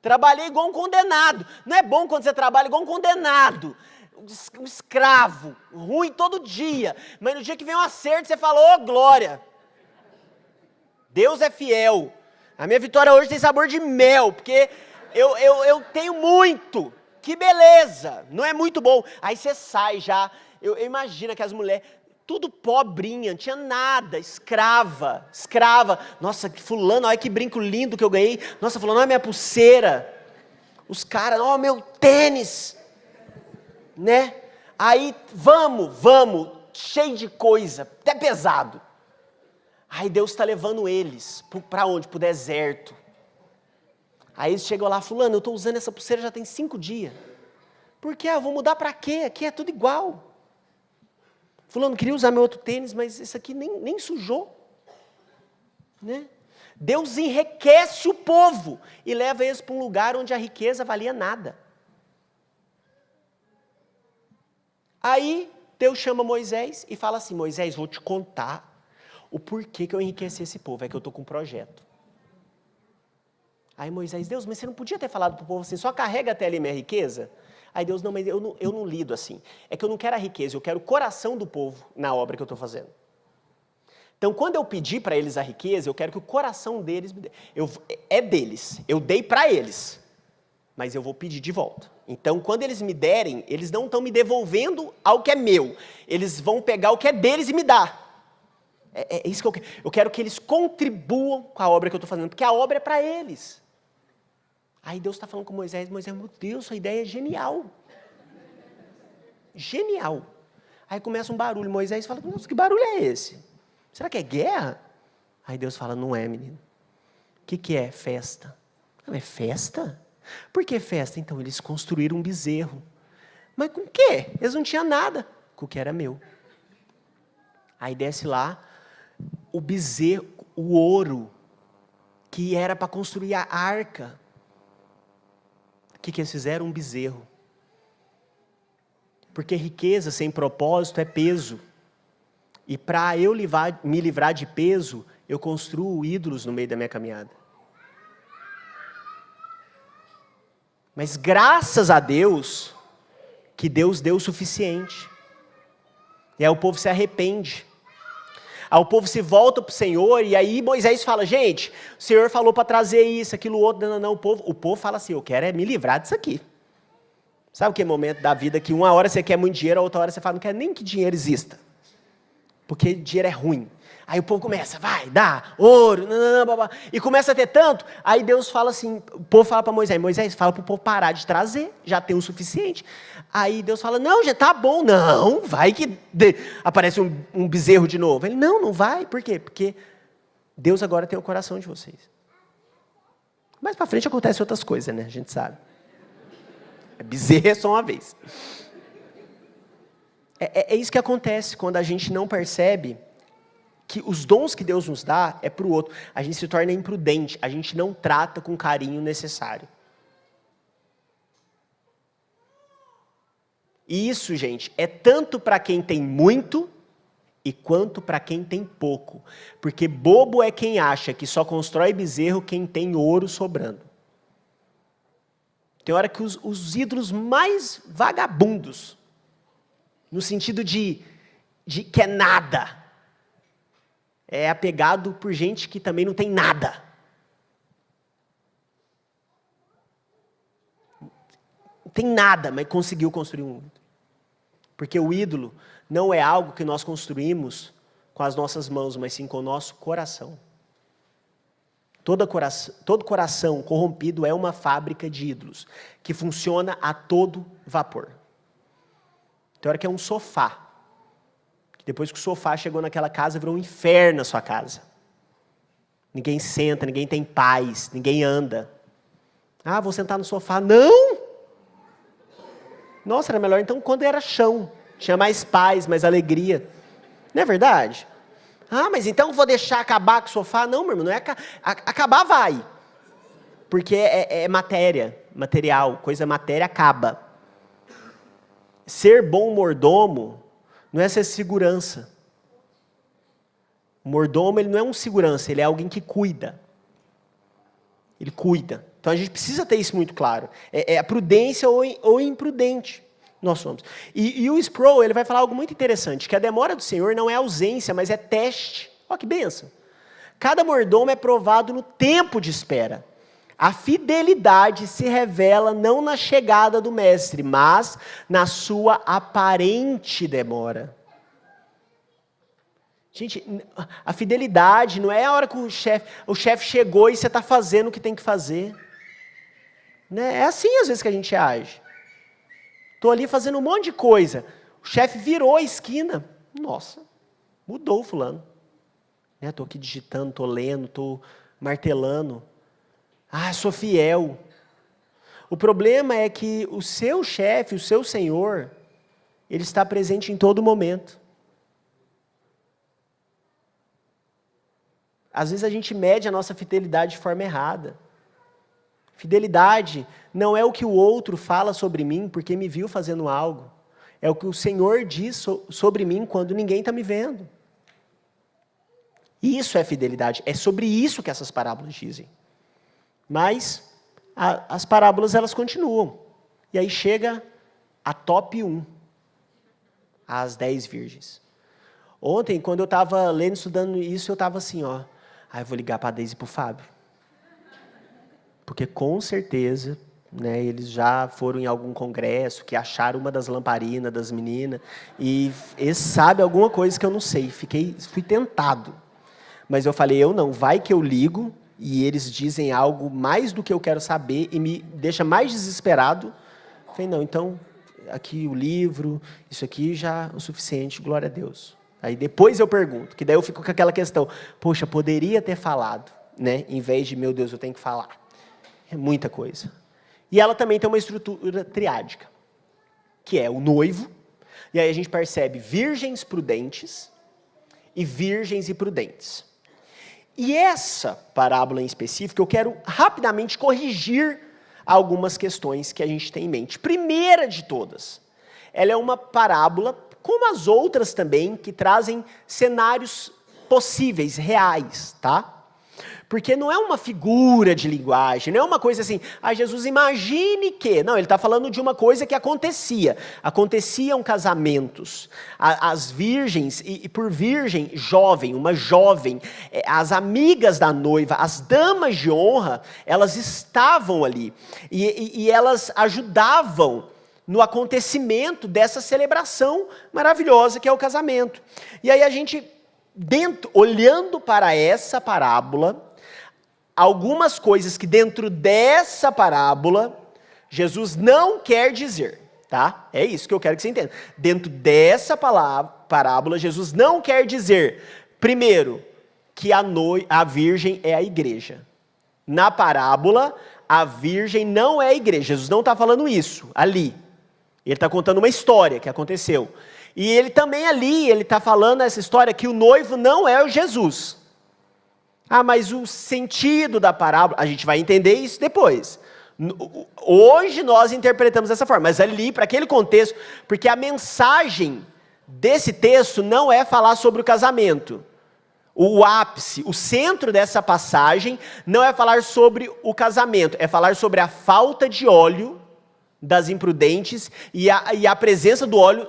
S1: Trabalhei igual um condenado. Não é bom quando você trabalha igual um condenado, um escravo, ruim todo dia, mas no dia que vem um acerto você fala, ô glória, Deus é fiel, a minha vitória hoje tem sabor de mel, porque eu tenho muito. Que beleza, não é muito bom. Aí você sai já, eu imagino que as mulheres, tudo pobrinha, não tinha nada, escrava. Nossa, fulano, olha que brinco lindo que eu ganhei. Nossa, fulano, olha minha pulseira. Os caras, ó, meu tênis. Né? Aí, vamos, cheio de coisa, até pesado. Aí Deus está levando eles, para onde? Para o deserto. Aí eles chegam lá, fulano, eu estou usando essa pulseira já tem 5 dias. Por quê? Eu vou mudar para quê? Aqui é tudo igual. Fulano, queria usar meu outro tênis, mas esse aqui nem sujou. Né? Deus enriquece o povo e leva eles para um lugar onde a riqueza valia nada. Aí Deus chama Moisés e fala assim, Moisés, vou te contar o porquê que eu enriqueci esse povo, é que eu estou com um projeto. Aí Moisés, Deus, mas você não podia ter falado para o povo assim, só carrega até ali minha riqueza? Aí Deus, não, mas eu não lido assim. É que eu não quero a riqueza, eu quero o coração do povo na obra que eu estou fazendo. Então, quando eu pedi para eles a riqueza, eu quero que o coração deles me dê. É deles, eu dei para eles, mas eu vou pedir de volta. Então, quando eles me derem, eles não estão me devolvendo algo que é meu. Eles vão pegar o que é deles e me dar. É isso que eu quero. Eu quero que eles contribuam com a obra que eu estou fazendo, porque a obra é para eles. Aí Deus está falando com Moisés, meu Deus, sua ideia é genial. Genial. Aí começa um barulho, Moisés fala, nossa, que barulho é esse? Será que é guerra? Aí Deus fala, não é, menino. O que é? Festa. Não, é festa? Por que festa? Então, eles construíram um bezerro. Mas com o quê? Eles não tinham nada. Com o que era meu. Aí desce lá, o bezerro, o ouro, que era para construir a arca. O que eles fizeram? Um bezerro. Porque riqueza sem propósito é peso. E para eu me livrar de peso, eu construo ídolos no meio da minha caminhada. Mas graças a Deus, que Deus deu o suficiente. E aí o povo se arrepende. Aí o povo se volta para o Senhor, e aí Moisés fala, gente, o Senhor falou para trazer isso, aquilo, outro, não, o povo fala assim, eu quero me livrar disso aqui. Sabe que momento da vida que uma hora você quer muito dinheiro, a outra hora você fala, não quer nem que dinheiro exista. porque dinheiro é ruim. Aí o povo começa, vai, dá, ouro, e começa a ter tanto, aí Deus fala assim, o povo fala para Moisés, fala para o povo parar de trazer, já tem o suficiente. Aí Deus fala, não, já tá bom, não, vai que aparece um bezerro de novo. Ele, não vai, por quê? Porque Deus agora tem o coração de vocês. Mais para frente acontecem outras coisas, né, a gente sabe. Bezerro é só uma vez. É isso que acontece quando a gente não percebe que os dons que Deus nos dá é para o outro. A gente se torna imprudente, a gente não trata com o carinho necessário. E isso, gente, é tanto para quem tem muito e quanto para quem tem pouco. Porque bobo é quem acha que só constrói bezerro quem tem ouro sobrando. Tem hora que os ídolos mais vagabundos, no sentido de que é nada, é apegado por gente que também não tem nada. Não tem nada, mas conseguiu construir um ídolo. Porque o ídolo não é algo que nós construímos com as nossas mãos, mas sim com o nosso coração. Todo coração corrompido é uma fábrica de ídolos, que funciona a todo vapor. Tem hora que é um sofá. Depois que o sofá chegou naquela casa, virou um inferno na sua casa. Ninguém senta, ninguém tem paz, ninguém anda. Ah, vou sentar no sofá. Não! Nossa, era melhor então quando era chão. Tinha mais paz, mais alegria. Não é verdade? Ah, mas então vou deixar acabar com o sofá? Não, meu irmão, não é acabar vai. Porque é material, coisa matéria acaba. Ser bom mordomo não é ser segurança. O mordomo, ele não é um segurança, ele é alguém que cuida. Ele cuida. Então a gente precisa ter isso muito claro. É a prudência ou imprudente. Nós somos. E o Sproul, ele vai falar algo muito interessante, que a demora do Senhor não é ausência, mas é teste. Olha que bênção. Cada mordomo é provado no tempo de espera. A fidelidade se revela não na chegada do mestre, mas na sua aparente demora. Gente, a fidelidade não é a hora que o chefe chegou e você está fazendo o que tem que fazer. Né? É assim às vezes que a gente age. Estou ali fazendo um monte de coisa. O chefe virou a esquina. Nossa, mudou o fulano. Estou aqui digitando, estou lendo, estou martelando. Ah, sou fiel. O problema é que o seu chefe, o seu senhor, ele está presente em todo momento. Às vezes a gente mede a nossa fidelidade de forma errada. Fidelidade não é o que o outro fala sobre mim porque me viu fazendo algo. É o que o Senhor diz sobre mim quando ninguém está me vendo. Isso é fidelidade. É sobre isso que essas parábolas dizem. Mas as parábolas, elas continuam. E aí chega a top 1. As 10 virgens. Ontem, quando eu estava lendo, estudando isso, eu estava assim, ó. Eu vou ligar para a Deise e para o Fábio. Porque com certeza, né, eles já foram em algum congresso, que acharam uma das lamparinas das meninas, e eles sabem alguma coisa que eu não sei. Fui tentado. Mas eu falei, eu não, vai que eu ligo, e eles dizem algo mais do que eu quero saber, e me deixa mais desesperado. Eu falei, não, então, aqui o livro, isso aqui já é o suficiente, glória a Deus. Aí depois eu pergunto, que daí eu fico com aquela questão, poxa, poderia ter falado, né? Em vez de, meu Deus, eu tenho que falar. É muita coisa. E ela também tem uma estrutura triádica, que é o noivo, e aí a gente percebe virgens prudentes e virgens e prudentes. E essa parábola em específico, eu quero rapidamente corrigir algumas questões que a gente tem em mente. Primeira de todas, ela é uma parábola, como as outras também, que trazem cenários possíveis, reais, tá? Porque não é uma figura de linguagem, não é uma coisa assim, Jesus, imagine que... Não, ele está falando de uma coisa que acontecia. Aconteciam casamentos. As virgens, e por virgem, jovem, uma jovem, as amigas da noiva, as damas de honra, elas estavam ali. E elas ajudavam no acontecimento dessa celebração maravilhosa que é o casamento. E aí a gente, olhando para essa parábola, algumas coisas que dentro dessa parábola, Jesus não quer dizer, tá? É isso que eu quero que você entenda. Dentro dessa parábola, Jesus não quer dizer, primeiro, que a virgem é a igreja. Na parábola, a virgem não é a igreja. Jesus não está falando isso ali. Ele está contando uma história que aconteceu. E ele também ali, ele está falando essa história que o noivo não é o Jesus. Ah, mas o sentido da parábola, a gente vai entender isso depois. Hoje nós interpretamos dessa forma, mas ali, para aquele contexto, porque a mensagem desse texto não é falar sobre o casamento. O ápice, o centro dessa passagem não é falar sobre o casamento, é falar sobre a falta de óleo das imprudentes e a presença do óleo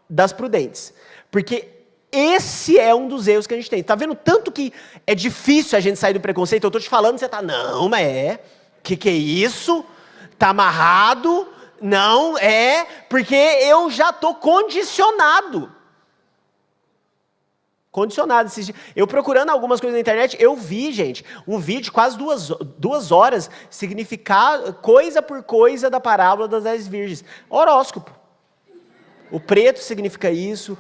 S1: das prudentes. Porque esse é um dos erros que a gente tem. Está vendo tanto que é difícil a gente sair do preconceito? Eu estou te falando, você está, não, mas é, que é isso? Está amarrado? Não, é, porque eu já estou condicionado. Condicionado. Eu procurando algumas coisas na internet, eu vi, gente, um vídeo quase 2 horas, significar coisa por coisa da parábola das 10 virgens. Horóscopo. O preto significa isso,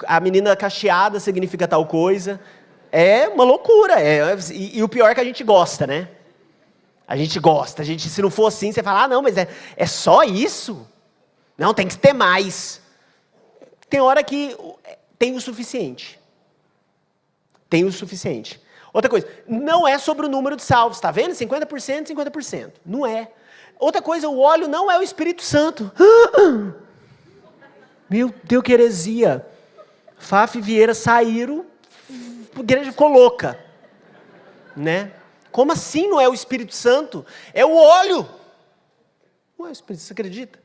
S1: a menina cacheada significa tal coisa. É uma loucura. E o pior é que a gente gosta, né? A gente gosta. Se não for assim, você fala, não, mas é só isso? Não, tem que ter mais. Tem hora que tem o suficiente. Tem o suficiente. Outra coisa, não é sobre o número de salvos, tá vendo? 50%, 50%. Não é. Outra coisa, o óleo não é o Espírito Santo. Meu Deus, que heresia. Faf e Vieira saíram, a igreja ficou louca. Né? Como assim não é o Espírito Santo? É o óleo. Não é o Espírito Santo, você acredita?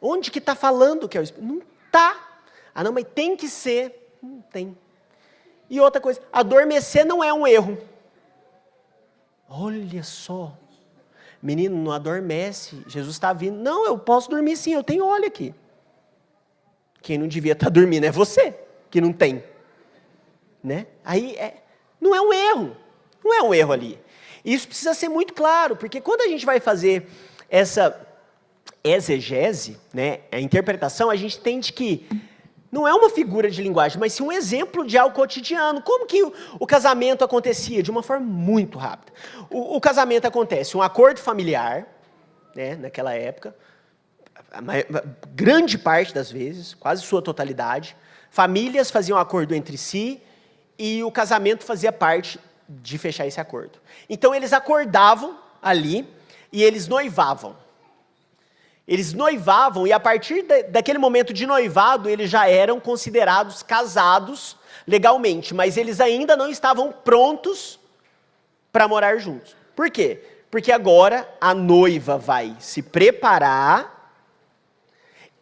S1: Onde que está falando que é o Espírito? Não está. Ah não, mas tem que ser. Não tem. E outra coisa, adormecer não é um erro. Olha só. Menino, não adormece. Jesus está vindo. Não, eu posso dormir sim, eu tenho óleo aqui. Quem não devia estar dormindo é você, que não tem. Né? Aí, não é um erro. Não é um erro ali. Isso precisa ser muito claro, porque quando a gente vai fazer essa exegese, né, a interpretação, a gente entende que não é uma figura de linguagem, mas sim um exemplo de algo cotidiano. Como que o casamento acontecia? De uma forma muito rápida. O casamento acontece, um acordo familiar, né, naquela época, a grande parte das vezes, quase sua totalidade, famílias faziam acordo entre si e o casamento fazia parte de fechar esse acordo. Então eles acordavam ali e eles noivavam. Eles noivavam e a partir daquele momento de noivado, eles já eram considerados casados legalmente, mas eles ainda não estavam prontos para morar juntos. Por quê? Porque agora a noiva vai se preparar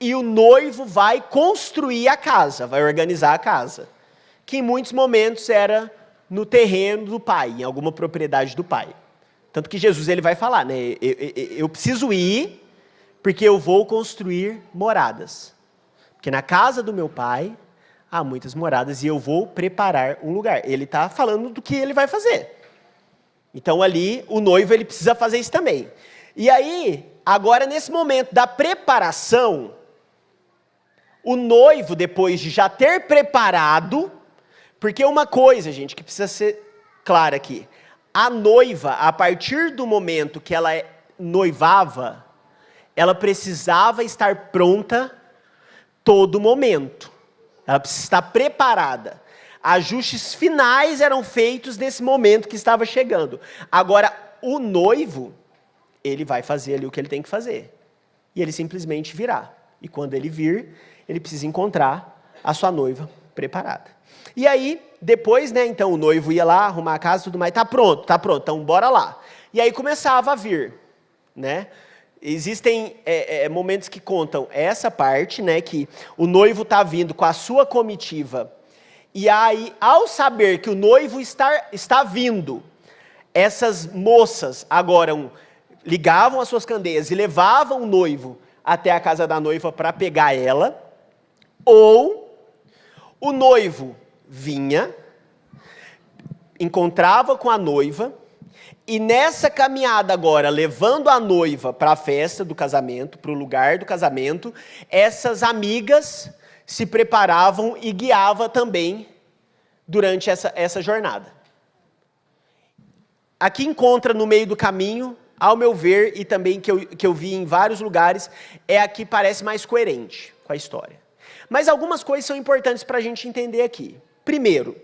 S1: e o noivo vai construir a casa, vai organizar a casa, que em muitos momentos era no terreno do pai, em alguma propriedade do pai. Tanto que Jesus ele vai falar, né? Eu preciso ir porque eu vou construir moradas. Porque na casa do meu pai há muitas moradas e eu vou preparar um lugar. Ele está falando do que ele vai fazer. Então ali o noivo ele precisa fazer isso também. E aí, agora nesse momento da preparação, o noivo depois de já ter preparado, porque uma coisa, gente, que precisa ser clara aqui, a noiva, a partir do momento que ela noivava, ela precisava estar pronta todo momento. Ela precisa estar preparada. Ajustes finais eram feitos nesse momento que estava chegando. Agora, o noivo, ele vai fazer ali o que ele tem que fazer. E ele simplesmente virá. E quando ele vir, ele precisa encontrar a sua noiva preparada. E aí, depois, né, então o noivo ia lá, arrumar a casa e tudo mais. Tá pronto, então bora lá. E aí começava a vir, né? Existem momentos que contam essa parte, né, que o noivo está vindo com a sua comitiva, e aí, ao saber que o noivo está vindo, essas moças agora ligavam as suas candeias e levavam o noivo até a casa da noiva para pegar ela, ou o noivo vinha, encontrava com a noiva, e nessa caminhada agora, levando a noiva para a festa do casamento, para o lugar do casamento, essas amigas se preparavam e guiavam também durante essa jornada. Aqui encontra no meio do caminho, ao meu ver, e também que eu vi em vários lugares, é a que parece mais coerente com a história. Mas algumas coisas são importantes para a gente entender aqui. Primeiro,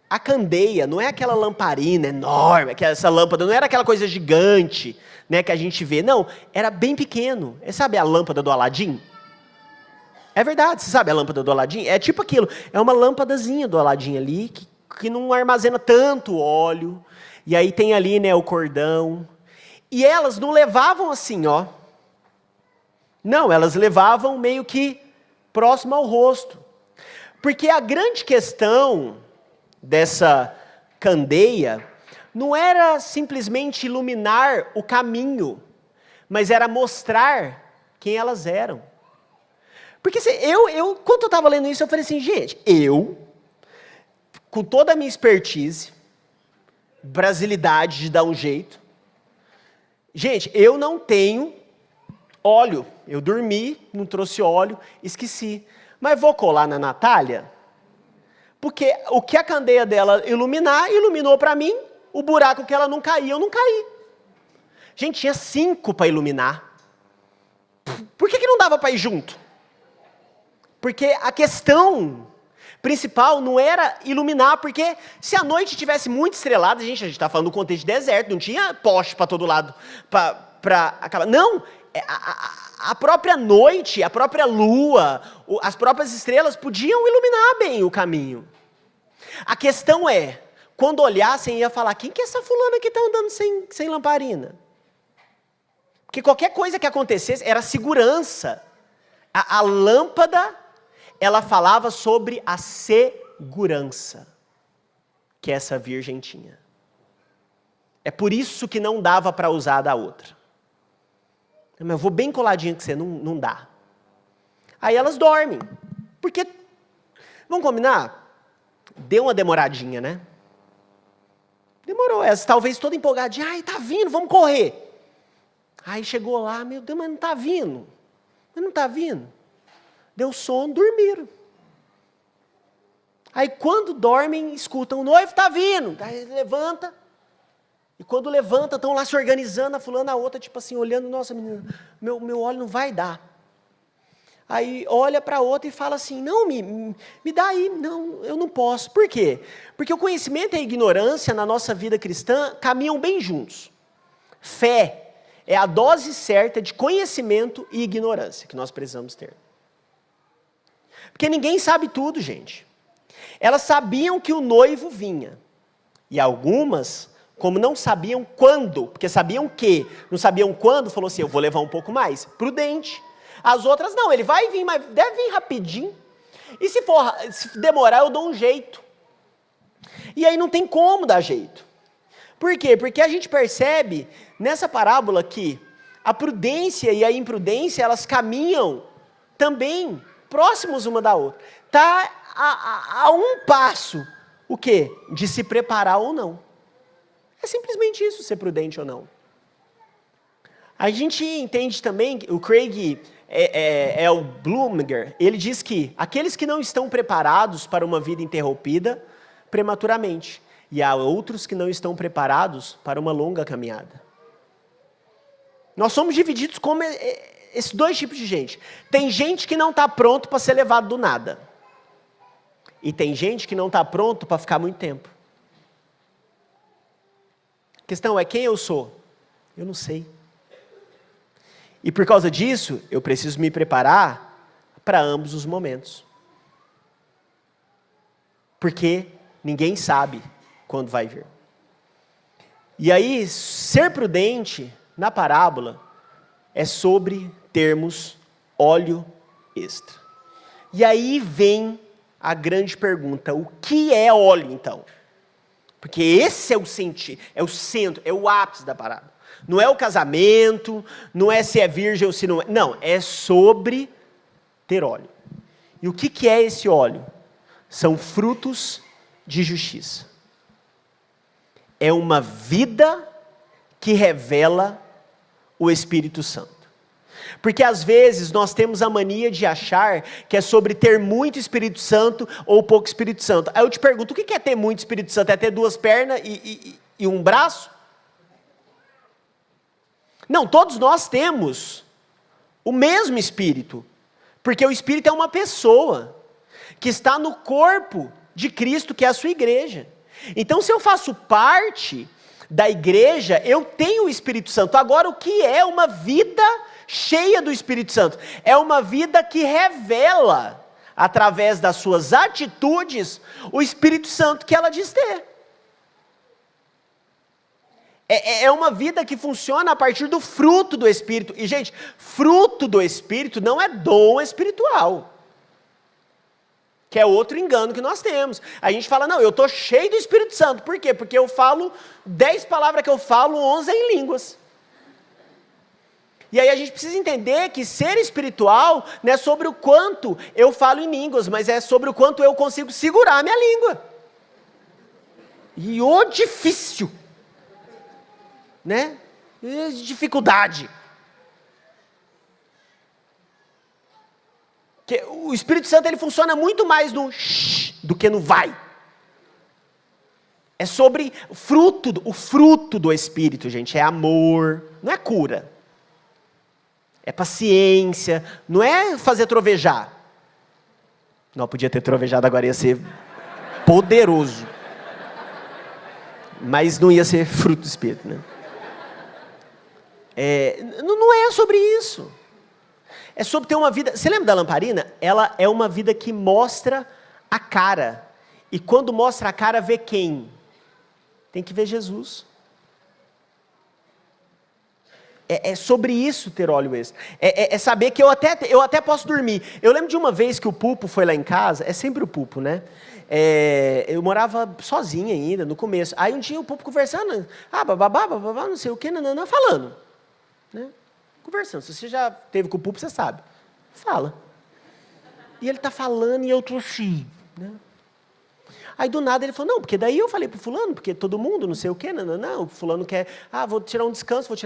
S1: a candeia não é aquela lamparina enorme, essa lâmpada não era aquela coisa gigante, né, que a gente vê. Não, era bem pequeno. Sabe a lâmpada do Aladim? É verdade, você sabe a lâmpada do Aladim? É tipo aquilo, é uma lâmpadazinha do Aladim ali, que não armazena tanto óleo. E aí tem ali, né, o cordão. E elas não levavam assim, ó. Não, elas levavam meio que próximo ao rosto. Porque a grande questão dessa candeia não era simplesmente iluminar o caminho, mas era mostrar quem elas eram. Porque quando eu estava lendo isso, eu falei assim, gente, com toda a minha expertise, brasilidade de dar um jeito, gente, eu não tenho óleo, eu dormi, não trouxe óleo, esqueci, mas vou colar na Natália? Porque o que a candeia dela iluminou para mim, o buraco que ela não caía, eu não caí. Gente, tinha 5 para iluminar. Por que não dava para ir junto? Porque a questão principal não era iluminar, porque se a noite tivesse muito estrelada, a gente está falando do contexto de deserto, não tinha poste para todo lado para acabar. Não, a própria noite, a própria lua, as próprias estrelas podiam iluminar bem o caminho. A questão é, quando olhassem, ia falar, quem que é essa fulana que está andando sem lamparina? Porque qualquer coisa que acontecesse era segurança. A lâmpada, ela falava sobre a segurança que essa virgem tinha. É por isso que não dava para usar da outra. Mas eu vou bem coladinho com você, não dá. Aí elas dormem. Porque, vamos combinar? Deu uma demoradinha, né? Demorou. Elas talvez toda empolgadinha. Ai, tá vindo, vamos correr. Aí chegou lá, meu Deus, mas não tá vindo. Mas não tá vindo. Deu sono, dormiram. Aí quando dormem, escutam, o noivo tá vindo. Aí levanta. E quando levanta, estão lá se organizando, a fulana, a outra, tipo assim, olhando, nossa, menina, meu óleo não vai dar. Aí olha para a outra e fala assim, não, me dá aí, não, eu não posso. Por quê? Porque o conhecimento e a ignorância na nossa vida cristã caminham bem juntos. Fé é a dose certa de conhecimento e ignorância que nós precisamos ter. Porque ninguém sabe tudo, gente. Elas sabiam que o noivo vinha. E algumas, como não sabiam quando, porque sabiam que, não sabiam quando, falou assim, eu vou levar um pouco mais. Prudente. As outras, não, ele vai vir, mas deve vir rapidinho. E se demorar, eu dou um jeito. E aí não tem como dar jeito. Por quê? Porque a gente percebe nessa parábola que a prudência e a imprudência, elas caminham também próximos uma da outra. Está a um passo, o quê? De se preparar ou não. É simplesmente isso, ser prudente ou não. A gente entende também, o Craig o Bluminger, ele diz que aqueles que não estão preparados para uma vida interrompida prematuramente, e há outros que não estão preparados para uma longa caminhada. Nós somos divididos como esses dois tipos de gente. Tem gente que não está pronto para ser levado do nada. E tem gente que não está pronto para ficar muito tempo. A questão é quem eu sou? Eu não sei. E por causa disso, eu preciso me preparar para ambos os momentos. Porque ninguém sabe quando vai vir. E aí, ser prudente, na parábola, é sobre termos óleo extra. E aí vem a grande pergunta, o que é óleo então? Porque esse é o sentido, é o centro, é o ápice da parábola. Não é o casamento, não é se é virgem ou se não é. Não, é sobre ter óleo. E o que é esse óleo? São frutos de justiça. É uma vida que revela o Espírito Santo. Porque às vezes nós temos a mania de achar que é sobre ter muito Espírito Santo ou pouco Espírito Santo. Aí eu te pergunto, o que é ter muito Espírito Santo? É ter duas pernas e um braço? Não, todos nós temos o mesmo Espírito. Porque o Espírito é uma pessoa que está no corpo de Cristo, que é a sua igreja. Então, se eu faço parte da igreja, eu tenho o Espírito Santo. Agora, o que é uma vida cheia do Espírito Santo? É uma vida que revela, através das suas atitudes, o Espírito Santo que ela diz ter. É uma vida que funciona a partir do fruto do Espírito. E, gente, fruto do Espírito não é dom espiritual. Que é outro engano que nós temos. A gente fala, não, eu estou cheio do Espírito Santo. Por quê? Porque eu falo 10 palavras que eu falo, 11 em línguas. E aí a gente precisa entender que ser espiritual não é sobre o quanto eu falo em línguas, mas é sobre o quanto eu consigo segurar a minha língua. E o difícil, né? Dificuldade. Que o Espírito Santo ele funciona muito mais no shh do que no vai. É sobre o fruto do Espírito, gente. É amor, não é cura. É paciência, não é fazer trovejar. Não, podia ter trovejado agora, ia ser poderoso. Mas não ia ser fruto do Espírito, né? Não é sobre isso. É sobre ter uma vida... Você lembra da lamparina? Ela é uma vida que mostra a cara. E quando mostra a cara, vê quem? Tem que ver Jesus. É sobre isso ter óleo extra. É saber que eu até posso dormir. Eu lembro de uma vez que o Pupo foi lá em casa. É sempre o Pupo, né? Eu morava sozinha ainda, no começo. Aí um dia o Pupo conversando. Bababá, não sei o que, falando. Né? Conversando. Se você já teve com o Pupo, você sabe. Fala. E ele está falando e eu estou assim. Né? Aí do nada ele falou, não, porque daí eu falei para o fulano, porque todo mundo, não sei o quê, não, o fulano quer, vou tirar um descanso. Eu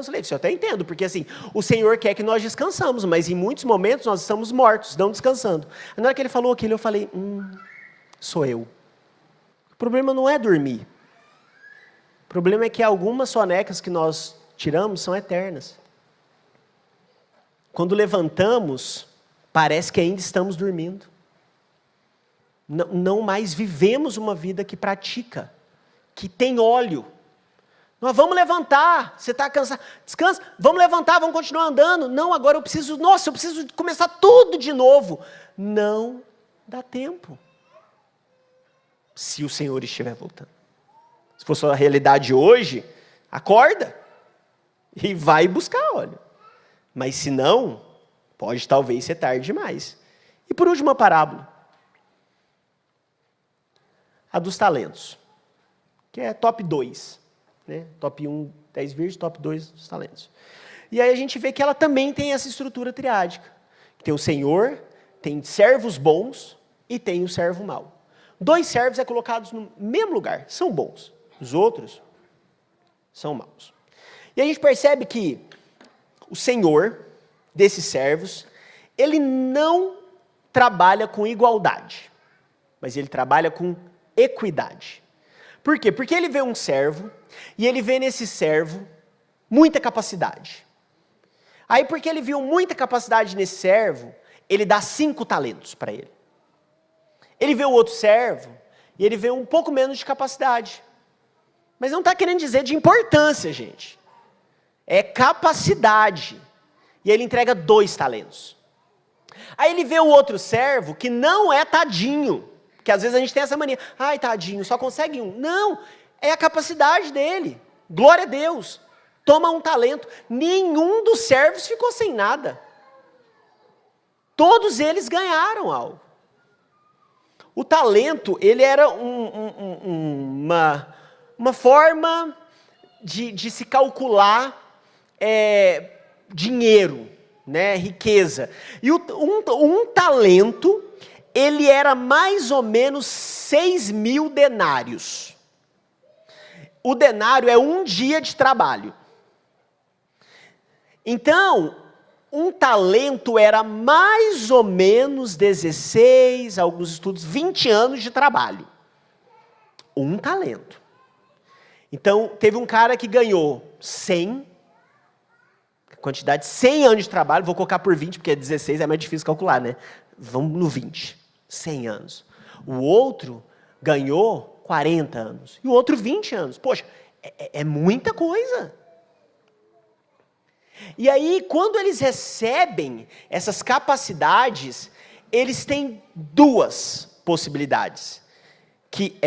S1: falei, isso eu até entendo, porque assim, o Senhor quer que nós descansamos, mas em muitos momentos nós estamos mortos, não descansando. Na hora que ele falou aquilo, eu falei, sou eu. O problema não é dormir. O problema é que algumas sonecas que nós tiramos são eternas. Quando levantamos, parece que ainda estamos dormindo. Não mais vivemos uma vida que pratica, que tem óleo. Nós vamos levantar, você está cansado, descansa, vamos levantar, vamos continuar andando. Não, agora eu preciso começar tudo de novo. Não dá tempo. Se o Senhor estiver voltando. Se for sua realidade hoje, acorda e vai buscar óleo. Mas se não, pode talvez ser tarde demais. E por último, uma parábola. A dos talentos, que é top 2. Né? Top 1, 10 virgens, top 2 dos talentos. E aí a gente vê que ela também tem essa estrutura triádica. Tem o Senhor, tem servos bons e tem o servo mau. 2 servos é colocados no mesmo lugar, são bons. Os outros são maus. E a gente percebe que o Senhor desses servos, ele não trabalha com igualdade, mas ele trabalha com equidade. Por quê? Porque ele vê um servo, e ele vê nesse servo muita capacidade. Aí, porque ele viu muita capacidade nesse servo, ele dá 5 talentos para ele. Ele vê o outro servo, e ele vê um pouco menos de capacidade. Mas não está querendo dizer de importância, gente. É capacidade. E ele entrega 2 talentos. Aí ele vê o outro servo, que não é tadinho. Porque às vezes a gente tem essa mania. Ai, tadinho, só consegue 1. Não, é a capacidade dele. Glória a Deus. Toma 1 talento. Nenhum dos servos ficou sem nada. Todos eles ganharam algo. O talento, ele era uma forma de se calcular dinheiro, né, riqueza. E um talento, ele era mais ou menos 6.000 denários. O denário é um dia de trabalho. Então, um talento era mais ou menos 16, alguns estudos, 20 anos de trabalho. Um talento. Então, teve um cara que ganhou 100, quantidade, 100 anos de trabalho, vou colocar por 20, porque 16 é mais difícil calcular, né? Vamos no 20, 100 anos. O outro ganhou 40 anos, e o outro 20 anos. Poxa, é muita coisa. E aí, quando eles recebem essas capacidades, eles têm duas possibilidades, que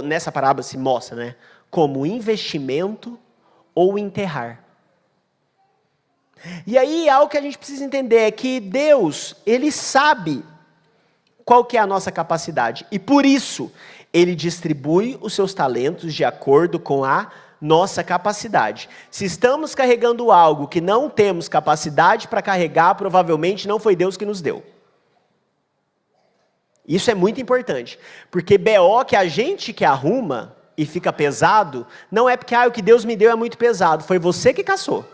S1: nessa parábola se mostra, né, como investimento ou enterrar. E aí, algo que a gente precisa entender é que Deus, Ele sabe qual que é a nossa capacidade, e por isso, Ele distribui os seus talentos de acordo com a nossa capacidade. Se estamos carregando algo que não temos capacidade para carregar, provavelmente não foi Deus que nos deu. Isso é muito importante, porque BO que a gente que arruma e fica pesado, não é porque o que Deus me deu é muito pesado, foi você que caçou. O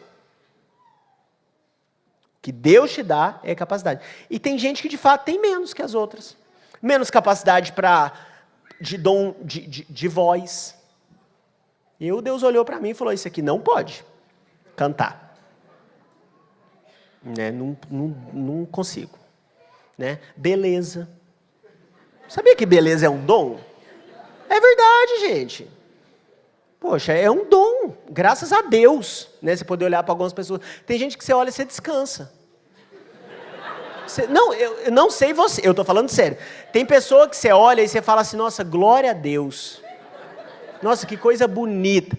S1: que Deus te dá é capacidade. E tem gente que de fato tem menos que as outras. Menos capacidade de dom de voz. Deus olhou para mim e falou, isso aqui não pode cantar. Né? Não consigo. Né? Beleza. Sabia que beleza é um dom? É verdade, gente. Poxa, é um dom, graças a Deus. Né? Você poder olhar para algumas pessoas. Tem gente que você olha e você descansa. Eu não sei você, eu estou falando sério. Tem pessoa que você olha e você fala assim, nossa, glória a Deus. Nossa, que coisa bonita.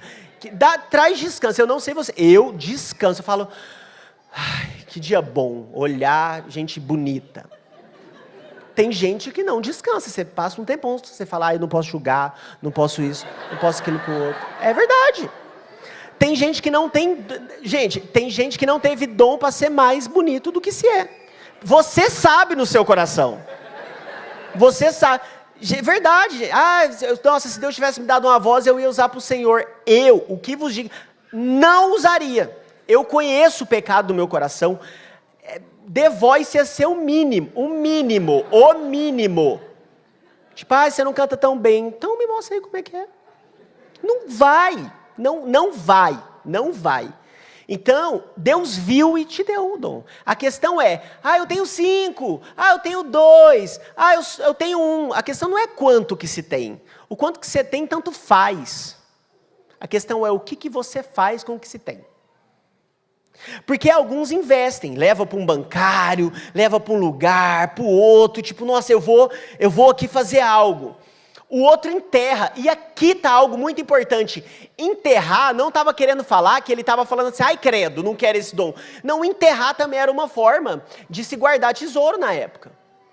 S1: Traz descanso. Eu não sei você. Eu descanso. Eu falo, ai, que dia bom. Olhar gente bonita. Tem gente que não descansa. Você passa um tempão. Você fala, eu não posso julgar. Não posso isso. Não posso aquilo com o outro. É verdade. Tem gente que não tem... Gente, tem gente que não teve dom para ser mais bonito do que se é. Você sabe no seu coração. Você sabe... Verdade. Nossa, se Deus tivesse me dado uma voz, eu ia usar para o Senhor. O que vos digo, não usaria. Eu conheço o pecado do meu coração. The voice ia ser o mínimo. Tipo, você não canta tão bem. Então me mostra aí como é que é. Não vai. Não vai. Então, Deus viu e te deu o dom. A questão é, eu tenho 5, eu tenho 2, eu tenho 1. A questão não é quanto que se tem. O quanto que você tem, tanto faz. A questão é o que você faz com o que se tem. Porque alguns investem, levam para um bancário, levam para um lugar, para o outro, tipo, nossa, eu vou aqui fazer algo. O outro enterra, e aqui está algo muito importante. Enterrar não estava querendo falar que ele estava falando assim, ai credo, não quero esse dom. Não, enterrar também era uma forma de se guardar tesouro na época.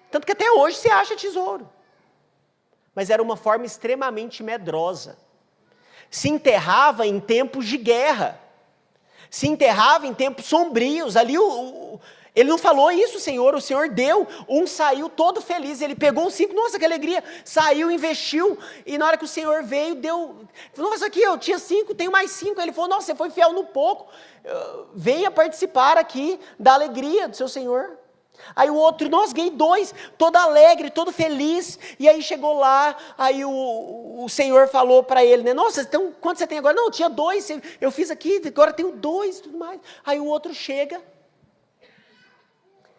S1: Tanto que até hoje se acha tesouro. Mas era uma forma extremamente medrosa. Se enterrava em tempos de guerra. Se enterrava em tempos sombrios. Ali ele não falou isso, o Senhor deu. Um saiu todo feliz, ele pegou os 5, nossa, que alegria. Saiu, investiu, e na hora que o Senhor veio, deu. Nossa, aqui eu tinha 5, tenho mais 5. Ele falou, nossa, você foi fiel no pouco. Venha participar aqui da alegria do seu Senhor. Aí o outro, nossa, ganhei 2, todo alegre, todo feliz. E aí chegou lá, aí o Senhor falou para ele, né? Nossa, então, quanto você tem agora? Não, eu tinha 2, eu fiz aqui, agora tenho 2 e tudo mais. Aí o outro chega.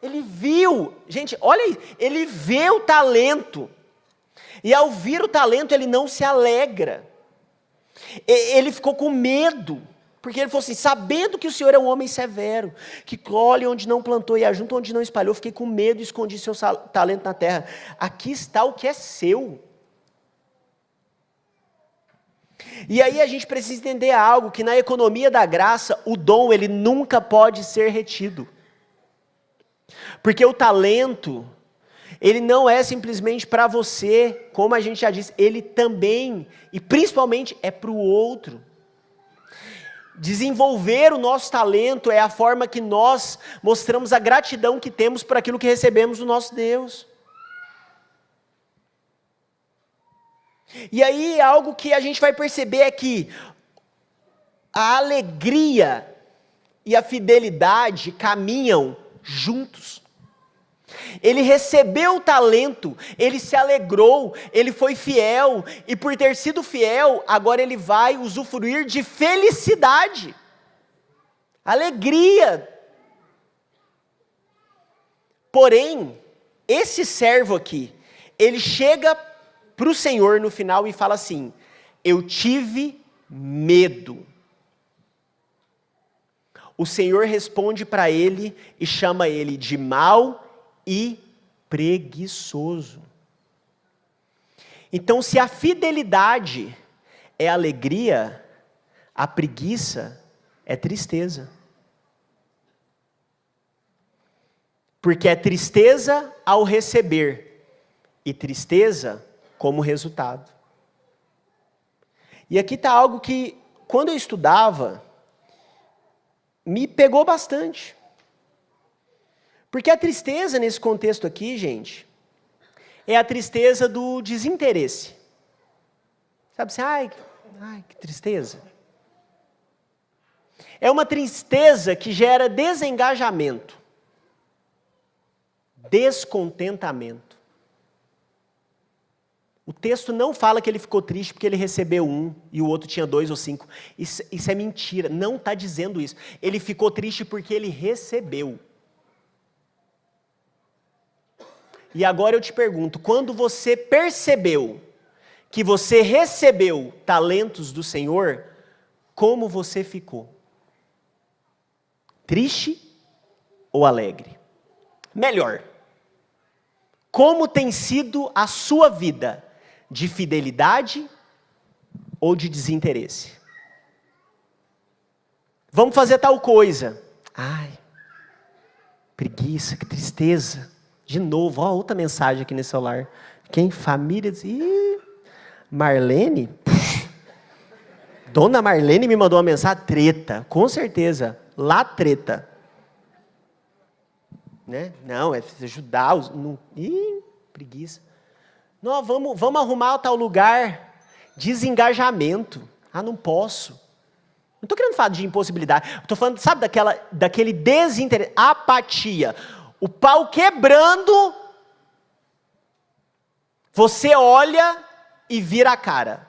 S1: Ele viu, gente, olha aí, ele vê o talento, e ao ver o talento ele não se alegra, ele ficou com medo, porque ele falou assim, sabendo que o Senhor é um homem severo, que colhe onde não plantou e ajunta onde não espalhou, fiquei com medo e escondi seu talento na terra, aqui está o que é seu. E aí a gente precisa entender algo, que na economia da graça, o dom ele nunca pode ser retido. Porque o talento, Ele não é simplesmente para você, como a gente já disse, ele também, e principalmente, é para o outro. Desenvolver o nosso talento é a forma que nós mostramos a gratidão que temos por aquilo que recebemos do nosso Deus. E aí, algo que a gente vai perceber é que a alegria e a fidelidade caminham juntos. Ele recebeu o talento, ele se alegrou, ele foi fiel, e por ter sido fiel, agora ele vai usufruir de felicidade, alegria. Porém, esse servo aqui, ele chega para o Senhor no final e fala assim: eu tive medo. O Senhor responde para ele e chama ele de mau e preguiçoso. Então, se a fidelidade é alegria, a preguiça é tristeza. Porque é tristeza ao receber e tristeza como resultado. E aqui está algo que, quando eu estudava, me pegou bastante. Porque a tristeza nesse contexto aqui, gente, é a tristeza do desinteresse. Sabe assim, ai, que tristeza. É uma tristeza que gera desengajamento, descontentamento. O texto não fala que ele ficou triste porque ele recebeu 1 e o outro tinha 2 ou 5. Isso é mentira, não está dizendo isso. Ele ficou triste porque ele recebeu. E agora eu te pergunto, quando você percebeu que você recebeu talentos do Senhor, como você ficou? Triste ou alegre? Melhor, como tem sido a sua vida de fidelidade ou de desinteresse? Vamos fazer tal coisa. Ai, preguiça, que tristeza. De novo, ó, outra mensagem aqui nesse celular. Quem? Família. Marlene? Dona Marlene me mandou uma mensagem. Treta, com certeza. Lá treta. Né? Não, é ajudar os. Não, preguiça. Não, vamos arrumar tal lugar. Desengajamento. Ah, não posso. Não estou querendo falar de impossibilidade. Estou falando, sabe, daquele desinteresse, apatia. O pau quebrando, você olha e vira a cara.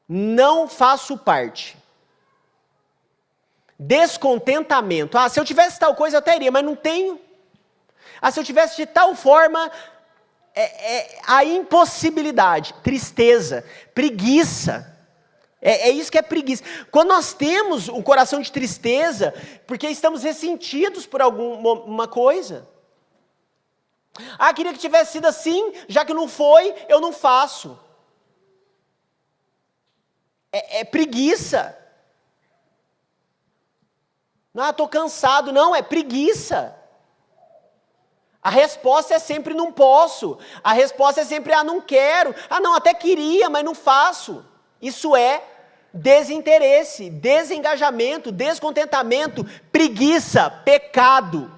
S1: Não faço parte. Descontentamento. Ah, se eu tivesse tal coisa eu teria, mas não tenho. Ah, se eu tivesse de tal forma, a impossibilidade, tristeza, preguiça. É isso que é preguiça. Quando nós temos um coração de tristeza, porque estamos ressentidos por alguma coisa. Ah, queria que tivesse sido assim, já que não foi, eu não faço. É preguiça. Não, estou cansado. Não, é preguiça. A resposta é sempre não posso. A resposta é sempre não quero. Não, até queria, mas não faço. Isso é desinteresse, desengajamento, descontentamento, preguiça, pecado.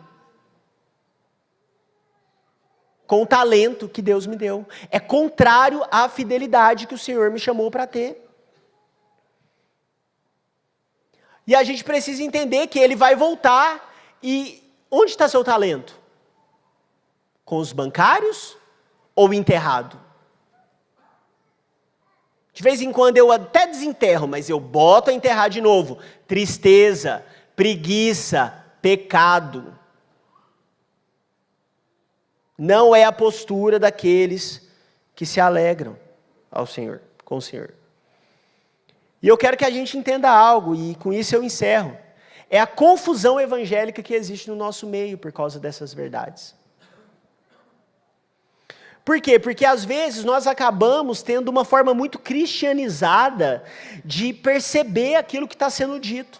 S1: Com o talento que Deus me deu. É contrário à fidelidade que o Senhor me chamou para ter. E a gente precisa entender que Ele vai voltar. E onde está seu talento? Com os bancários ou enterrado? De vez em quando eu até desenterro, mas eu boto a enterrar de novo. Tristeza, preguiça, pecado. Não é a postura daqueles que se alegram ao Senhor, com o Senhor. E eu quero que a gente entenda algo, e com isso eu encerro. É a confusão evangélica que existe no nosso meio por causa dessas verdades. Por quê? Porque às vezes nós acabamos tendo uma forma muito cristianizada de perceber aquilo que está sendo dito.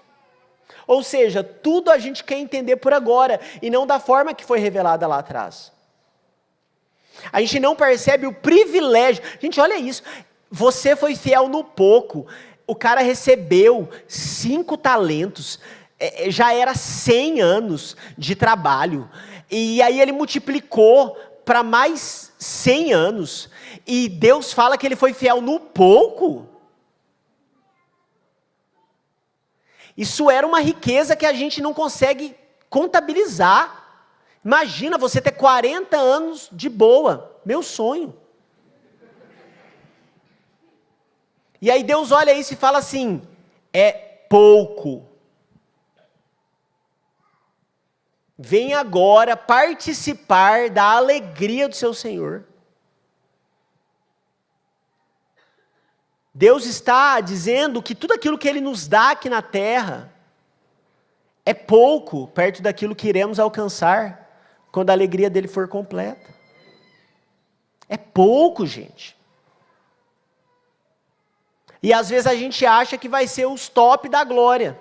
S1: Ou seja, tudo a gente quer entender por agora, e não da forma que foi revelada lá atrás. A gente não percebe o privilégio. Gente, olha isso. Você foi fiel no pouco. O cara recebeu 5 talentos. Já era 100 anos de trabalho. E aí ele multiplicou para mais 100 anos. E Deus fala que ele foi fiel no pouco. Isso era uma riqueza que a gente não consegue contabilizar. Imagina você ter 40 anos de boa. Meu sonho. E aí Deus olha isso e fala assim, é pouco. Vem agora participar da alegria do seu Senhor. Deus está dizendo que tudo aquilo que Ele nos dá aqui na terra é pouco perto daquilo que iremos alcançar quando a alegria dele for completa. É pouco, gente. E às vezes a gente acha que vai ser os top da glória.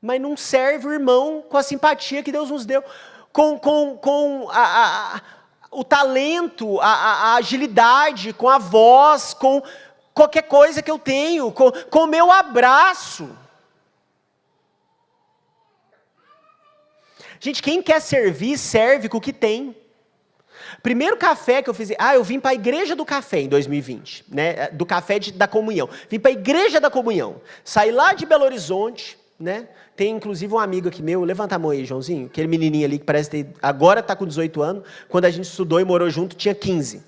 S1: Mas não serve o irmão com a simpatia que Deus nos deu. Com o talento, a agilidade, com a voz, com qualquer coisa que eu tenho, com o meu abraço. Gente, quem quer servir, serve com o que tem. Primeiro café que eu fiz, eu vim para a igreja do café em 2020, né? Do café da comunhão. Vim para a igreja da comunhão. Saí lá de Belo Horizonte, né? Tem inclusive um amigo aqui meu, levanta a mão aí, Joãozinho, aquele menininho ali que parece ter, agora está com 18 anos, quando a gente estudou e morou junto tinha 15,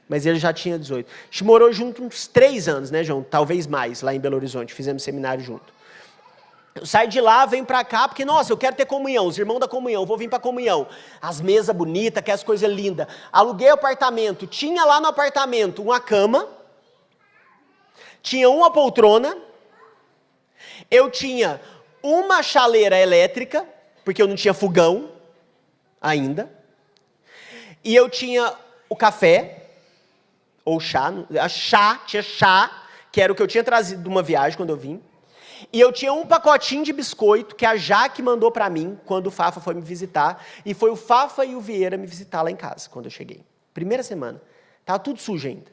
S1: mas ele já tinha 18. A gente morou junto uns 3 anos, né, João? Talvez mais, lá em Belo Horizonte, fizemos seminário junto. Eu saio de lá, venho para cá, porque, nossa, eu quero ter comunhão, os irmãos da comunhão, vou vir para a comunhão. As mesas bonitas, aquelas coisas lindas. Aluguei o apartamento, tinha lá no apartamento uma cama, tinha uma poltrona, eu tinha uma chaleira elétrica, porque eu não tinha fogão ainda, e eu tinha o café, ou chá, tinha chá, que era o que eu tinha trazido de uma viagem quando eu vim, e eu tinha um pacotinho de biscoito que a Jaque mandou para mim quando o Fafa foi me visitar, e foi o Fafa e o Vieira me visitar lá em casa, quando eu cheguei. Primeira semana. Estava tudo sujo ainda.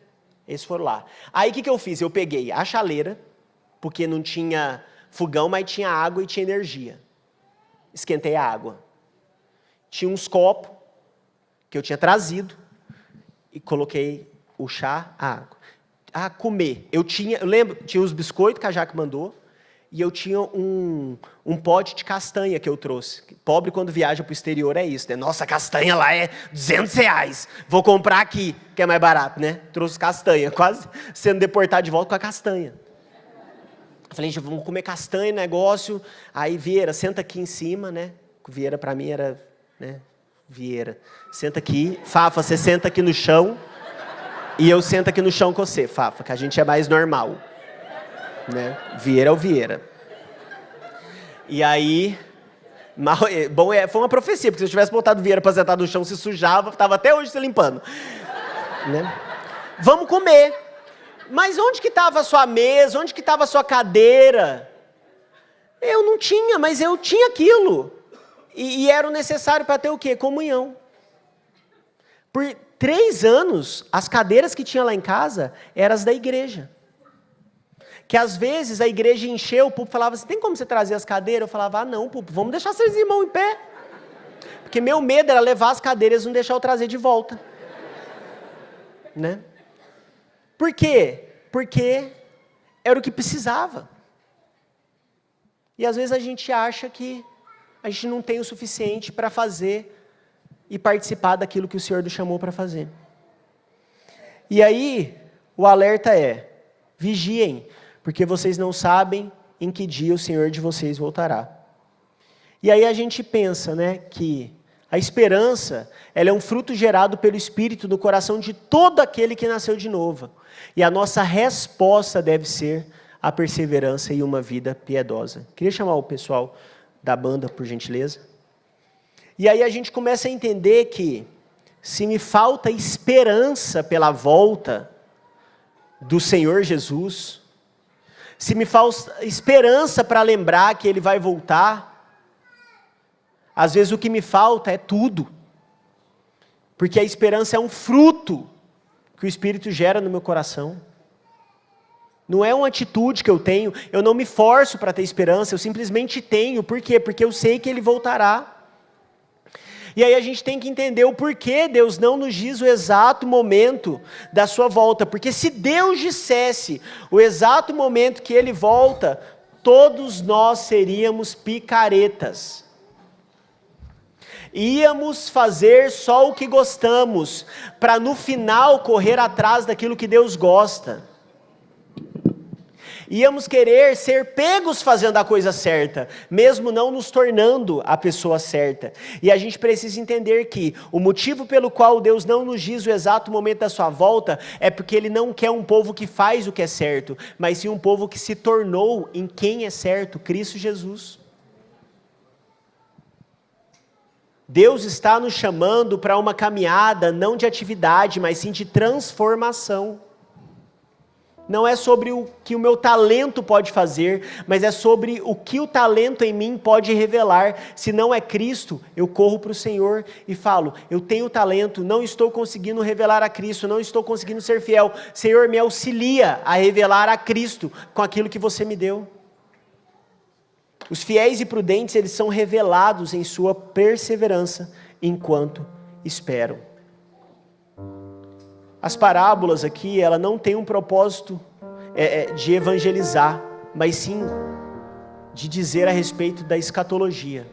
S1: Eles foram lá. Aí o que eu fiz? Eu peguei a chaleira, porque não tinha fogão, mas tinha água e tinha energia. Esquentei a água. Tinha uns copos que eu tinha trazido e coloquei o chá, a água. Comer. Eu lembro, tinha os biscoitos que a Jaque mandou, e eu tinha um pote de castanha que eu trouxe. Pobre quando viaja para o exterior é isso, né? Nossa, a castanha lá é R$200. Vou comprar aqui, que é mais barato, né? Trouxe castanha, quase sendo deportado de volta com a castanha. Eu falei, gente, vamos comer castanha, negócio. Aí Vieira, senta aqui em cima, né? Vieira para mim era, né? Vieira, senta aqui. Fafa, você senta aqui no chão. E eu sento aqui no chão com você, Fafa, que a gente é mais normal. Né? Vieira é o Vieira. E aí, foi uma profecia, porque se eu tivesse botado Vieira para sentar no chão, se sujava, estava até hoje se limpando. Né? Vamos comer. Mas onde que estava a sua mesa? Onde que estava a sua cadeira? Eu não tinha, mas eu tinha aquilo. E era o necessário para ter o quê? Comunhão. Por 3 anos, as cadeiras que tinha lá em casa eram as da igreja. Que às vezes a igreja encheu, o público falava assim, tem como você trazer as cadeiras? Eu falava, não, público, vamos deixar seus irmãos em pé. Porque meu medo era levar as cadeiras e não deixar eu trazer de volta. Né? Por quê? Porque era o que precisava. E às vezes a gente acha que a gente não tem o suficiente para fazer e participar daquilo que o Senhor nos chamou para fazer. E aí, o alerta é, vigiem, porque vocês não sabem em que dia o Senhor de vocês voltará. E aí a gente pensa, né, que a esperança, ela é um fruto gerado pelo Espírito no coração de todo aquele que nasceu de novo. E a nossa resposta deve ser a perseverança e uma vida piedosa. Queria chamar o pessoal da banda, por gentileza. E aí a gente começa a entender que, se me falta esperança pela volta do Senhor Jesus, se me falta esperança para lembrar que Ele vai voltar, às vezes o que me falta é tudo. Porque a esperança é um fruto que o Espírito gera no meu coração. Não é uma atitude que eu tenho, eu não me forço para ter esperança, eu simplesmente tenho. Por quê? Porque eu sei que Ele voltará. E aí a gente tem que entender o porquê Deus não nos diz o exato momento da sua volta. Porque se Deus dissesse o exato momento que Ele volta, todos nós seríamos picaretas. Íamos fazer só o que gostamos, para no final correr atrás daquilo que Deus gosta. Íamos querer ser pegos fazendo a coisa certa, mesmo não nos tornando a pessoa certa. E a gente precisa entender que o motivo pelo qual Deus não nos diz o exato momento da sua volta é porque Ele não quer um povo que faz o que é certo, mas sim um povo que se tornou em quem é certo, Cristo Jesus. Deus está nos chamando para uma caminhada não de atividade, mas sim de transformação. Não é sobre o que o meu talento pode fazer, mas é sobre o que o talento em mim pode revelar. Se não é Cristo, eu corro para o Senhor e falo, eu tenho talento, não estou conseguindo revelar a Cristo, não estou conseguindo ser fiel. Senhor, me auxilia a revelar a Cristo com aquilo que você me deu. Os fiéis e prudentes, eles são revelados em sua perseverança enquanto esperam. As parábolas aqui, ela não tem um propósito de evangelizar, mas sim de dizer a respeito da escatologia.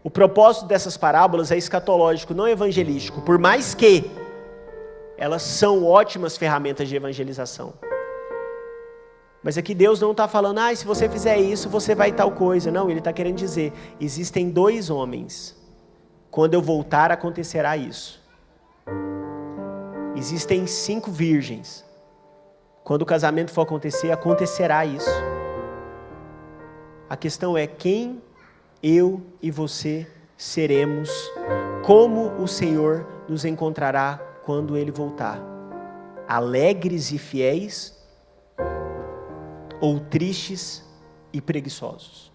S1: O propósito dessas parábolas é escatológico, não evangelístico, por mais que elas são ótimas ferramentas de evangelização. Mas aqui Deus não está falando, se você fizer isso, você vai tal coisa. Não, Ele está querendo dizer, existem 2 homens. Quando eu voltar, acontecerá isso. Existem 5 virgens. Quando o casamento for acontecer, acontecerá isso. A questão é quem eu e você seremos, como o Senhor nos encontrará quando Ele voltar. Alegres e fiéis, ou tristes e preguiçosos.